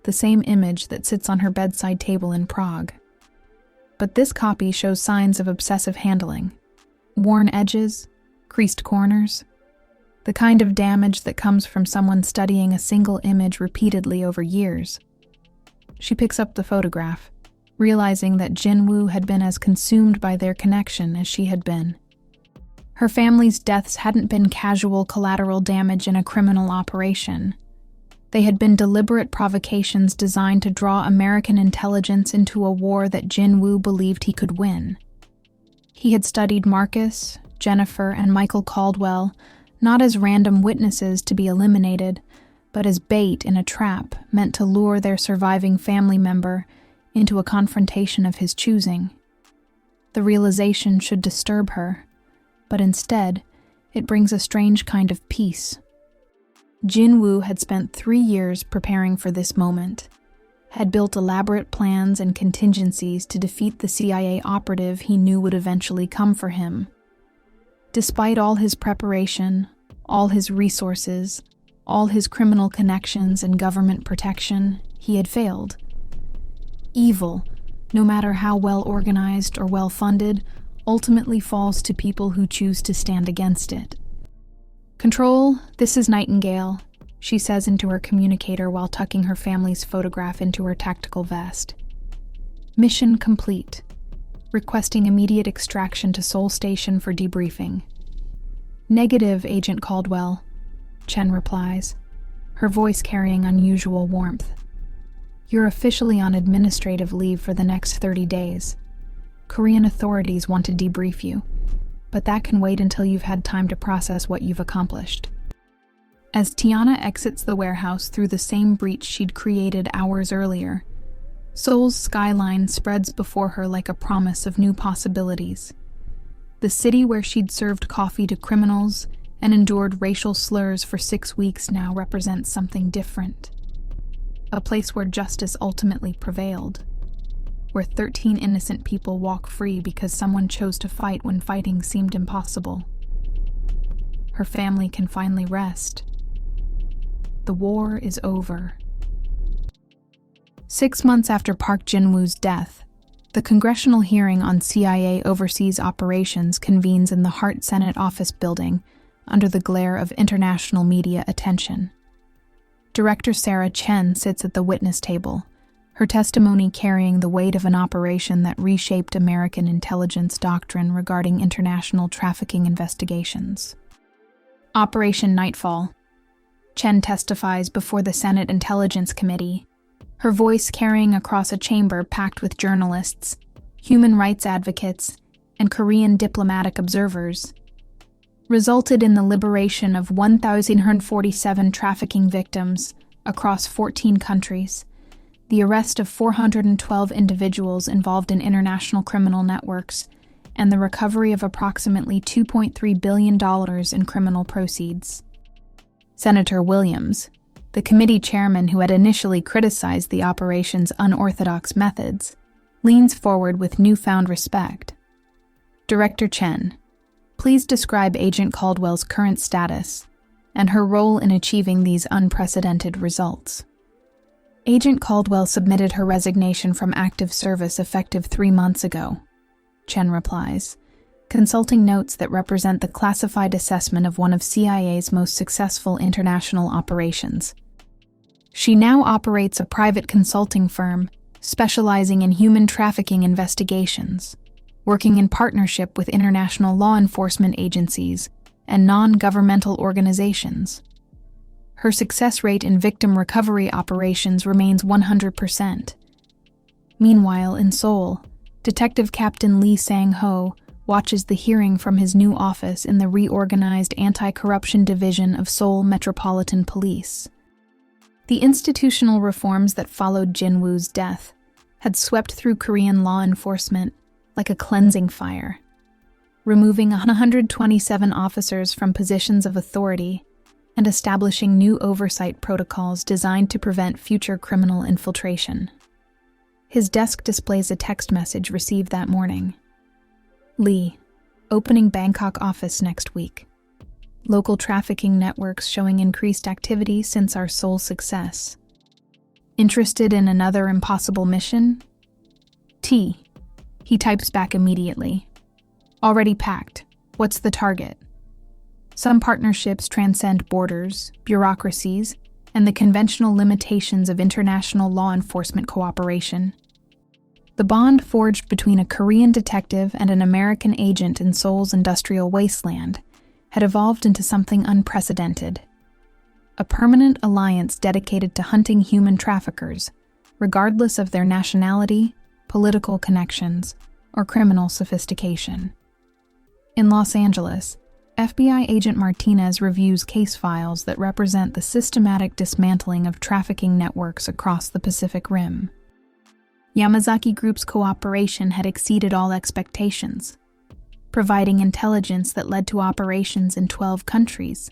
the same image that sits on her bedside table in Prague. But this copy shows signs of obsessive handling. Worn edges, creased corners, the kind of damage that comes from someone studying a single image repeatedly over years. She picks up the photograph, realizing that Jinwoo had been as consumed by their connection as she had been. Her family's deaths hadn't been casual collateral damage in a criminal operation. They had been deliberate provocations designed to draw American intelligence into a war that Jinwoo believed he could win. He had studied Marcus, Jennifer, and Michael Caldwell not as random witnesses to be eliminated, but as bait in a trap meant to lure their surviving family member into a confrontation of his choosing. The realization should disturb her, but instead, it brings a strange kind of peace. Jin-woo had spent 3 years preparing for this moment, had built elaborate plans and contingencies to defeat the CIA operative he knew would eventually come for him. Despite all his preparation, all his resources, all his criminal connections and government protection, he had failed. Evil, no matter how well organized or well funded, ultimately falls to people who choose to stand against it. "Control, this is Nightingale," she says into her communicator while tucking her family's photograph into her tactical vest. "Mission complete. Requesting immediate extraction to Seoul Station for debriefing." "Negative, Agent Caldwell," Chen replies, her voice carrying unusual warmth. "You're officially on administrative leave for the next 30 days. Korean authorities want to debrief you, but that can wait until you've had time to process what you've accomplished." As Tiana exits the warehouse through the same breach she'd created hours earlier, Seoul's skyline spreads before her like a promise of new possibilities. The city where she'd served coffee to criminals and endured racial slurs for 6 weeks now represents something different. A place where justice ultimately prevailed, where 13 innocent people walk free because someone chose to fight when fighting seemed impossible. Her family can finally rest. The war is over. 6 months after Park Jin-woo's death, the congressional hearing on CIA overseas operations convenes in the Hart Senate office building under the glare of international media attention. Director Sarah Chen sits at the witness table, her testimony carrying the weight of an operation that reshaped American intelligence doctrine regarding international trafficking investigations. Operation Nightfall. Chen testifies before the Senate Intelligence Committee, her voice carrying across a chamber packed with journalists, human rights advocates, and Korean diplomatic observers, resulted in the liberation of 1,147 trafficking victims across 14 countries, the arrest of 412 individuals involved in international criminal networks, and the recovery of approximately $2.3 billion in criminal proceeds. Senator Williams, the committee chairman who had initially criticized the operation's unorthodox methods, leans forward with newfound respect. Director Chen, please describe Agent Caldwell's current status and her role in achieving these unprecedented results. Agent Caldwell submitted her resignation from active service effective 3 months ago, Chen replies, consulting notes that represent the classified assessment of one of CIA's most successful international operations. She now operates a private consulting firm specializing in human trafficking investigations, working in partnership with international law enforcement agencies and non-governmental organizations. Her success rate in victim recovery operations remains 100%. Meanwhile, in Seoul, Detective Captain Lee Sang-ho watches the hearing from his new office in the reorganized Anti-Corruption Division of Seoul Metropolitan Police. The institutional reforms that followed Jin-woo's death had swept through Korean law enforcement like a cleansing fire, removing 127 officers from positions of authority and establishing new oversight protocols designed to prevent future criminal infiltration. His desk displays a text message received that morning. Lee, opening Bangkok office next week. Local trafficking networks showing increased activity since our Seoul success. Interested in another impossible mission? T. He types back immediately. Already packed. What's the target? Some partnerships transcend borders, bureaucracies, and the conventional limitations of international law enforcement cooperation. The bond forged between a Korean detective and an American agent in Seoul's industrial wasteland had evolved into something unprecedented. A permanent alliance dedicated to hunting human traffickers, regardless of their nationality, political connections, or criminal sophistication. In Los Angeles, FBI agent Martinez reviews case files that represent the systematic dismantling of trafficking networks across the Pacific Rim. Yamazaki Group's cooperation had exceeded all expectations. providing intelligence that led to operations in 12 countries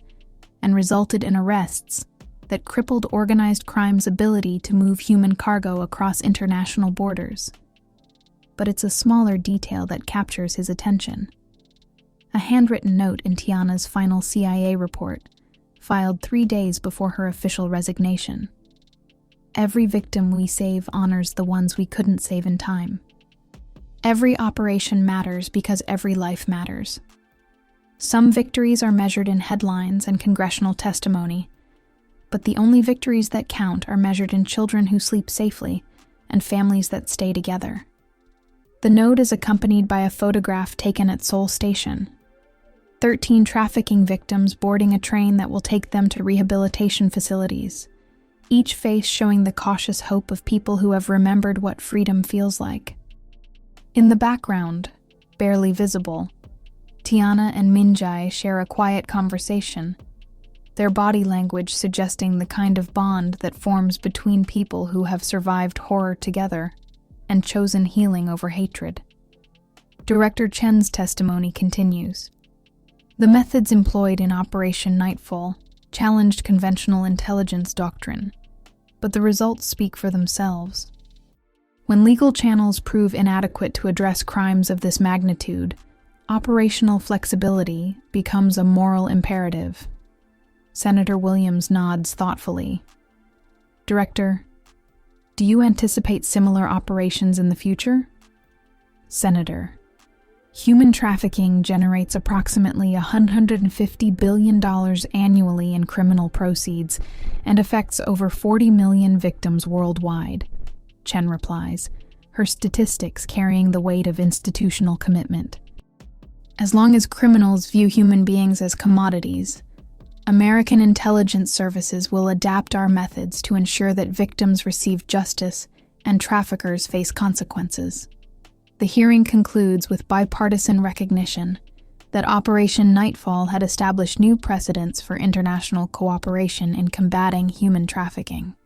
and resulted in arrests that crippled organized crime's ability to move human cargo across international borders. But it's a smaller detail that captures his attention. A handwritten note in Tiana's final CIA report, filed 3 days before her official resignation. Every victim we save honors the ones we couldn't save in time. Every operation matters because every life matters. Some victories are measured in headlines and congressional testimony, but the only victories that count are measured in children who sleep safely and families that stay together. The note is accompanied by a photograph taken at Seoul Station. 13 trafficking victims boarding a train that will take them to rehabilitation facilities, each face showing the cautious hope of people who have remembered what freedom feels like. In the background, barely visible, Tiana and Minjae share a quiet conversation, their body language suggesting the kind of bond that forms between people who have survived horror together and chosen healing over hatred. Director Chen's testimony continues. The methods employed in Operation Nightfall challenged conventional intelligence doctrine, but the results speak for themselves. When legal channels prove inadequate to address crimes of this magnitude, operational flexibility becomes a moral imperative. Senator Williams nods thoughtfully. Director, do you anticipate similar operations in the future? Senator, human trafficking generates approximately $150 billion annually in criminal proceeds and affects over 40 million victims worldwide, Chen replies, her statistics carrying the weight of institutional commitment. As long as criminals view human beings as commodities, American intelligence services will adapt our methods to ensure that victims receive justice and traffickers face consequences. The hearing concludes with bipartisan recognition that Operation Nightfall had established new precedents for international cooperation in combating human trafficking.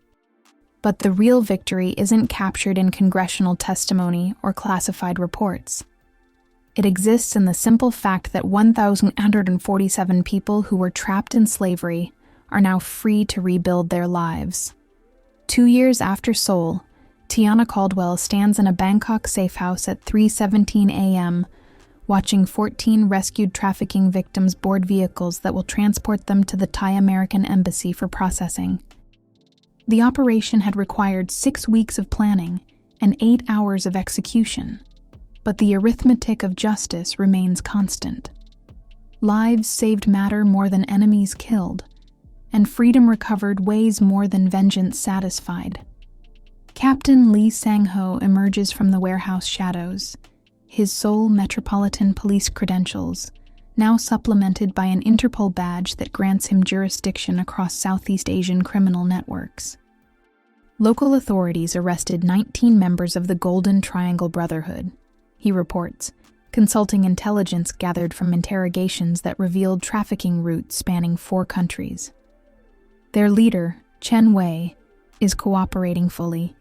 But the real victory isn't captured in congressional testimony or classified reports. It exists in the simple fact that 1,147 people who were trapped in slavery are now free to rebuild their lives. 2 years after Seoul, Tiana Caldwell stands in a Bangkok safe house at 3:17 a.m., watching 14 rescued trafficking victims board vehicles that will transport them to the Thai American Embassy for processing. The operation had required 6 weeks of planning and 8 hours of execution, but the arithmetic of justice remains constant. Lives saved matter more than enemies killed, and freedom recovered weighs more than vengeance satisfied. Captain Lee Sang-ho emerges from the warehouse shadows, his Seoul Metropolitan Police credentials, now supplemented by an Interpol badge that grants him jurisdiction across Southeast Asian criminal networks. Local authorities arrested 19 members of the Golden Triangle Brotherhood, he reports, consulting intelligence gathered from interrogations that revealed trafficking routes spanning 4 countries. Their leader, Chen Wei, is cooperating fully.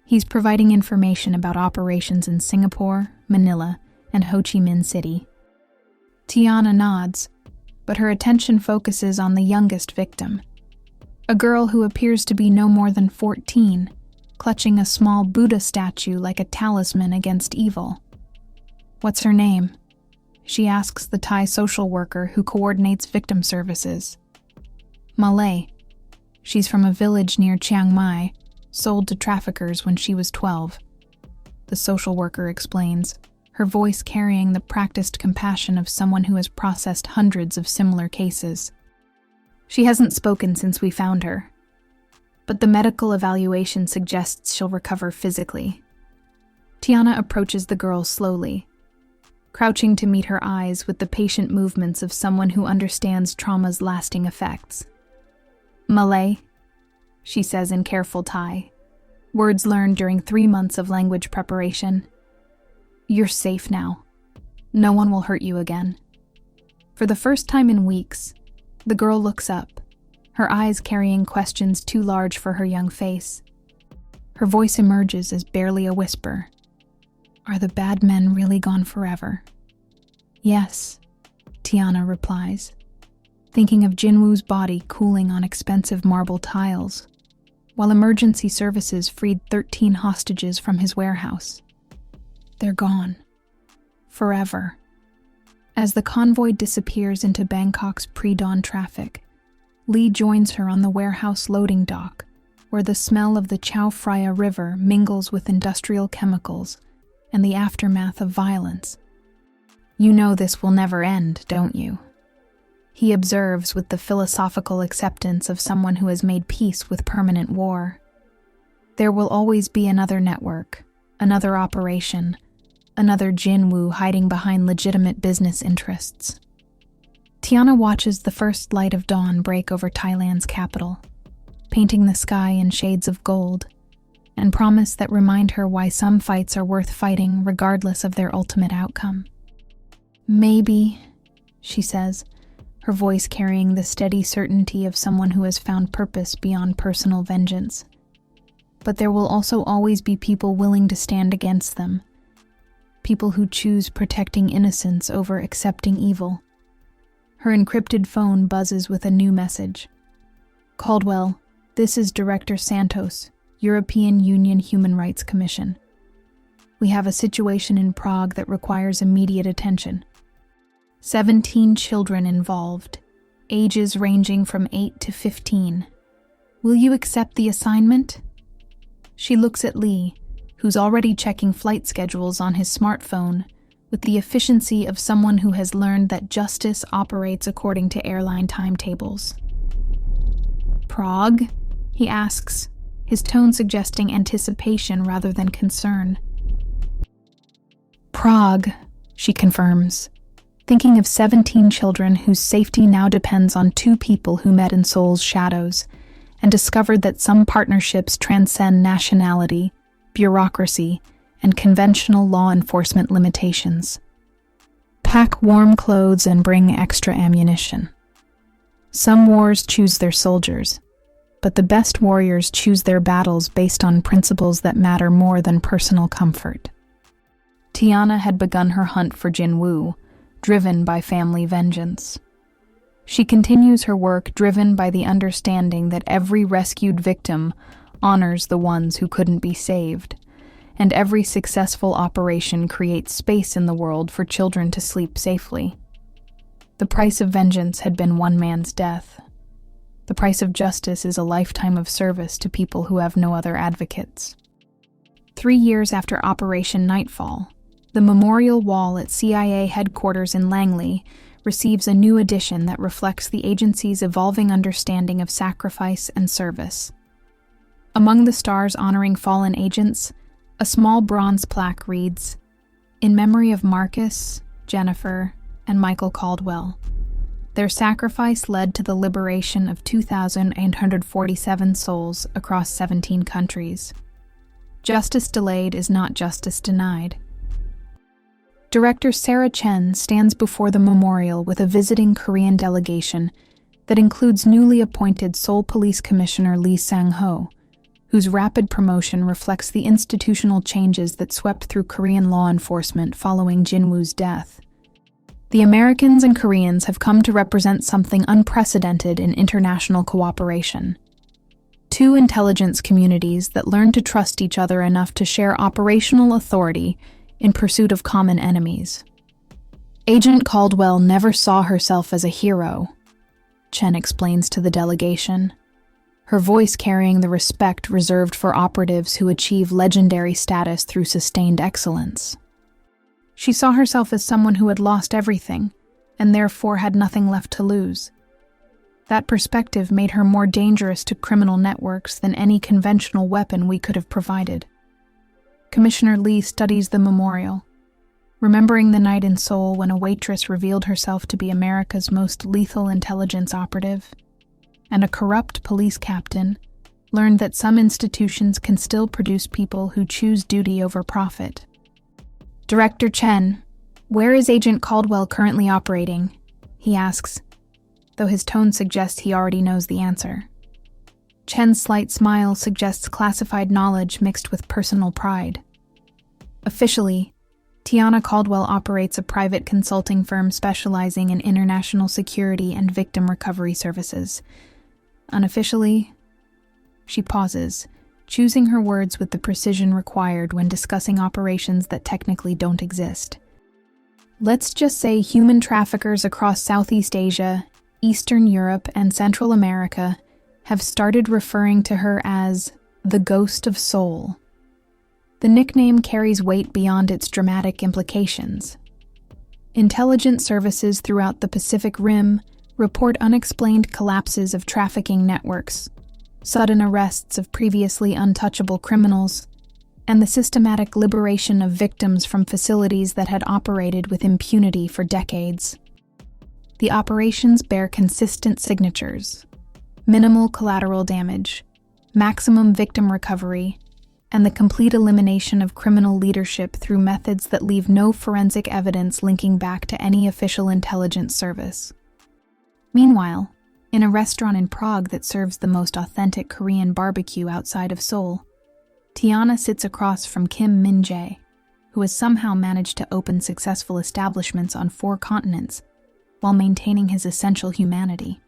He's providing information about operations in Singapore, Manila, and Ho Chi Minh City. Tiana nods, but her attention focuses on the youngest victim, a girl who appears to be no more than 14, clutching a small Buddha statue like a talisman against evil. What's her name? She asks the Thai social worker who coordinates victim services. Malay. She's from a village near Chiang Mai, sold to traffickers when she was 12. The social worker explains, her voice carrying the practiced compassion of someone who has processed hundreds of similar cases. She hasn't spoken since we found her, but the medical evaluation suggests she'll recover physically. Tiana approaches the girl slowly, crouching to meet her eyes with the patient movements of someone who understands trauma's lasting effects. Malay, she says in careful Thai, words learned during 3 months of language preparation. You're safe now. No one will hurt you again. For the first time in weeks, the girl looks up, her eyes carrying questions too large for her young face. Her voice emerges as barely a whisper. Are the bad men really gone forever? Yes, Tiana replies, thinking of Jinwoo's body cooling on expensive marble tiles, while emergency services freed 13 hostages from his warehouse. They're gone. Forever. As the convoy disappears into Bangkok's pre-dawn traffic, Lee joins her on the warehouse loading dock, where the smell of the Chao Phraya River mingles with industrial chemicals and the aftermath of violence. You know this will never end, don't you? He observes with the philosophical acceptance of someone who has made peace with permanent war. There will always be another network, another operation, another Jinwoo hiding behind legitimate business interests. Tiana watches the first light of dawn break over Thailand's capital, painting the sky in shades of gold, and promise that remind her why some fights are worth fighting regardless of their ultimate outcome. Maybe, she says, her voice carrying the steady certainty of someone who has found purpose beyond personal vengeance. But there will also always be people willing to stand against them, people who choose protecting innocence over accepting evil. Her encrypted phone buzzes with a new message. Caldwell, this is Director Santos, European Union Human Rights Commission. We have a situation in Prague that requires immediate attention. 17 children involved, ages ranging from 8 to 15. Will you accept the assignment? She looks at Lee, who's already checking flight schedules on his smartphone, with the efficiency of someone who has learned that justice operates according to airline timetables. Prague? He asks, his tone suggesting anticipation rather than concern. Prague, she confirms, thinking of 17 children whose safety now depends on 2 people who met in Seoul's shadows and discovered that some partnerships transcend nationality, bureaucracy, and conventional law enforcement limitations. Pack warm clothes and bring extra ammunition. Some wars choose their soldiers, but the best warriors choose their battles based on principles that matter more than personal comfort. Tiana had begun her hunt for Jinwoo, driven by family vengeance. She continues her work driven by the understanding that every rescued victim honors the ones who couldn't be saved, and every successful operation creates space in the world for children to sleep safely. The price of vengeance had been one man's death. The price of justice is a lifetime of service to people who have no other advocates. 3 years after Operation Nightfall, the memorial wall at CIA headquarters in Langley receives a new edition that reflects the agency's evolving understanding of sacrifice and service. Among the stars honoring fallen agents, a small bronze plaque reads, "In memory of Marcus, Jennifer, and Michael Caldwell. Their sacrifice led to the liberation of 2,847 souls across 17 countries. Justice delayed is not justice denied." Director Sarah Chen stands before the memorial with a visiting Korean delegation that includes newly appointed Seoul Police Commissioner Lee Sang-ho, whose rapid promotion reflects the institutional changes that swept through Korean law enforcement following Jinwoo's death. The Americans and Koreans have come to represent something unprecedented in international cooperation. 2 intelligence communities that learn to trust each other enough to share operational authority in pursuit of common enemies. Agent Caldwell never saw herself as a hero, Chen explains to the delegation, her voice carrying the respect reserved for operatives who achieve legendary status through sustained excellence. She saw herself as someone who had lost everything, and therefore had nothing left to lose. That perspective made her more dangerous to criminal networks than any conventional weapon we could have provided. Commissioner Lee studies the memorial, remembering the night in Seoul when a waitress revealed herself to be America's most lethal intelligence operative, and a corrupt police captain learned that some institutions can still produce people who choose duty over profit. Director Chen, where is Agent Caldwell currently operating? He asks, though his tone suggests he already knows the answer. Chen's slight smile suggests classified knowledge mixed with personal pride. Officially, Tiana Caldwell operates a private consulting firm specializing in international security and victim recovery services. Unofficially, she pauses, choosing her words with the precision required when discussing operations that technically don't exist. Let's just say human traffickers across Southeast Asia, Eastern Europe, and Central America have started referring to her as the Ghost of Seoul. The nickname carries weight beyond its dramatic implications. Intelligence services throughout the Pacific Rim report unexplained collapses of trafficking networks, sudden arrests of previously untouchable criminals, and the systematic liberation of victims from facilities that had operated with impunity for decades. The operations bear consistent signatures: minimal collateral damage, maximum victim recovery, and the complete elimination of criminal leadership through methods that leave no forensic evidence linking back to any official intelligence service. Meanwhile, in a restaurant in Prague that serves the most authentic Korean barbecue outside of Seoul, Tiana sits across from Kim Min-jae, who has somehow managed to open successful establishments on 4 continents while maintaining his essential humanity.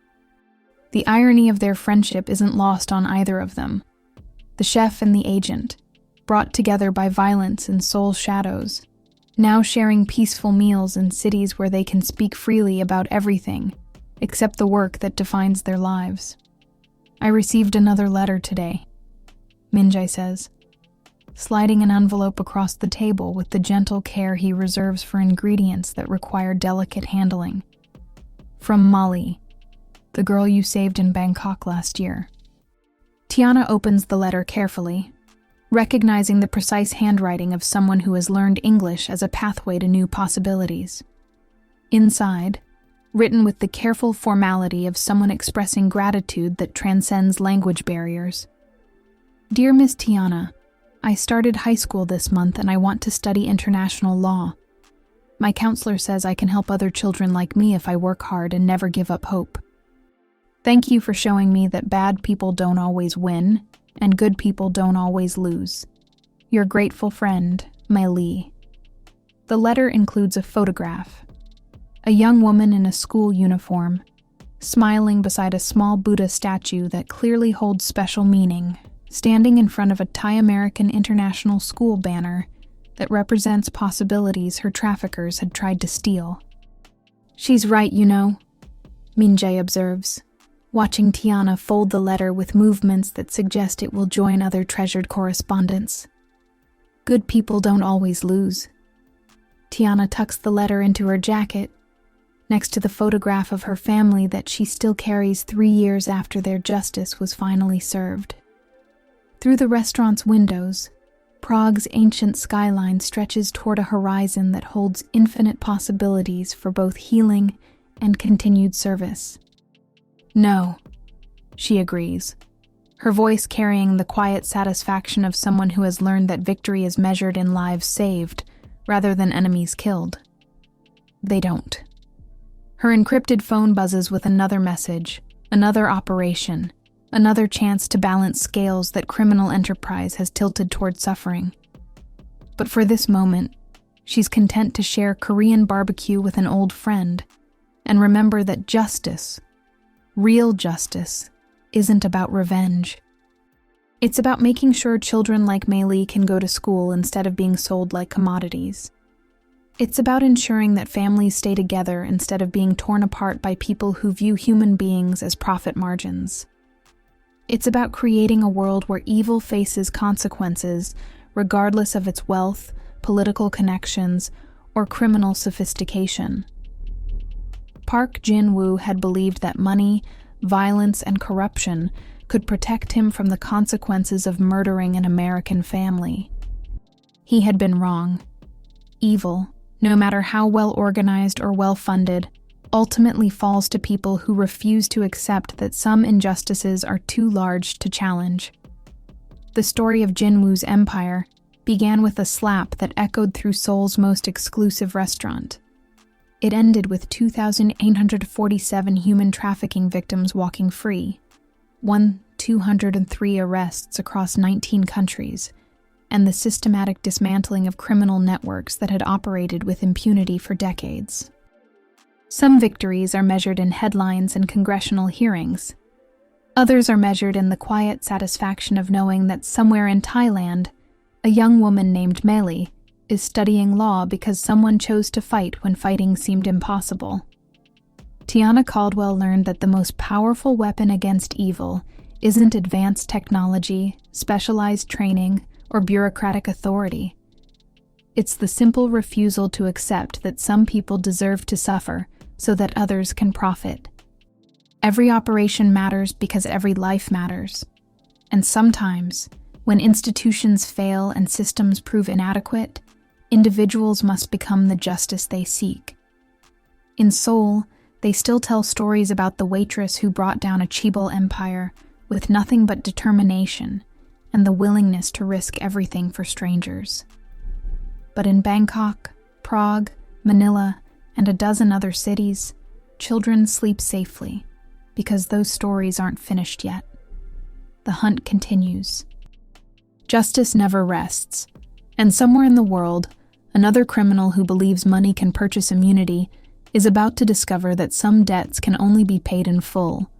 The irony of their friendship isn't lost on either of them. The chef and the agent, brought together by violence and Seoul's shadows, now sharing peaceful meals in cities where they can speak freely about everything except the work that defines their lives. I received another letter today, Min-jae says, sliding an envelope across the table with the gentle care he reserves for ingredients that require delicate handling. From Molly, the girl you saved in Bangkok last year. Tiana opens the letter carefully, recognizing the precise handwriting of someone who has learned English as a pathway to new possibilities. Inside, written with the careful formality of someone expressing gratitude that transcends language barriers. Dear Miss Tiana, I started high school this month and I want to study international law. My counselor says I can help other children like me if I work hard and never give up hope. Thank you for showing me that bad people don't always win and good people don't always lose. Your grateful friend, Mai Lee. The letter includes a photograph. A young woman in a school uniform, smiling beside a small Buddha statue that clearly holds special meaning, standing in front of a Thai American International School banner that represents possibilities her traffickers had tried to steal. She's right, you know, Min-jae observes, watching Tiana fold the letter with movements that suggest it will join other treasured correspondence. Good people don't always lose. Tiana tucks the letter into her jacket, next to the photograph of her family that she still carries 3 years after their justice was finally served. Through the restaurant's windows, Prague's ancient skyline stretches toward a horizon that holds infinite possibilities for both healing and continued service. No, she agrees, her voice carrying the quiet satisfaction of someone who has learned that victory is measured in lives saved rather than enemies killed. They don't. Her encrypted phone buzzes with another message, another operation, another chance to balance scales that criminal enterprise has tilted toward suffering. But for this moment, she's content to share Korean barbecue with an old friend and remember that justice, real justice, isn't about revenge. It's about making sure children like Mai Lee can go to school instead of being sold like commodities. It's about ensuring that families stay together instead of being torn apart by people who view human beings as profit margins. It's about creating a world where evil faces consequences regardless of its wealth, political connections, or criminal sophistication. Park Jin-woo had believed that money, violence, and corruption could protect him from the consequences of murdering an American family. He had been wrong. Evil, no matter how well organized or well funded, ultimately falls to people who refuse to accept that some injustices are too large to challenge. The story of Jin-woo's empire began with a slap that echoed through Seoul's most exclusive restaurant. It ended with 2,847 human trafficking victims walking free, 203 arrests across 19 countries, and the systematic dismantling of criminal networks that had operated with impunity for decades. Some victories are measured in headlines and congressional hearings. Others are measured in the quiet satisfaction of knowing that somewhere in Thailand, a young woman named Meli is studying law because someone chose to fight when fighting seemed impossible. Tiana Caldwell learned that the most powerful weapon against evil isn't advanced technology, specialized training, or bureaucratic authority. It's the simple refusal to accept that some people deserve to suffer so that others can profit. Every operation matters because every life matters. And sometimes, when institutions fail and systems prove inadequate, individuals must become the justice they seek. In Seoul, they still tell stories about the waitress who brought down a chaebol empire with nothing but determination and the willingness to risk everything for strangers. But in Bangkok, Prague, Manila, and a dozen other cities, children sleep safely because those stories aren't finished yet. The hunt continues. Justice never rests, and somewhere in the world, another criminal who believes money can purchase immunity is about to discover that some debts can only be paid in full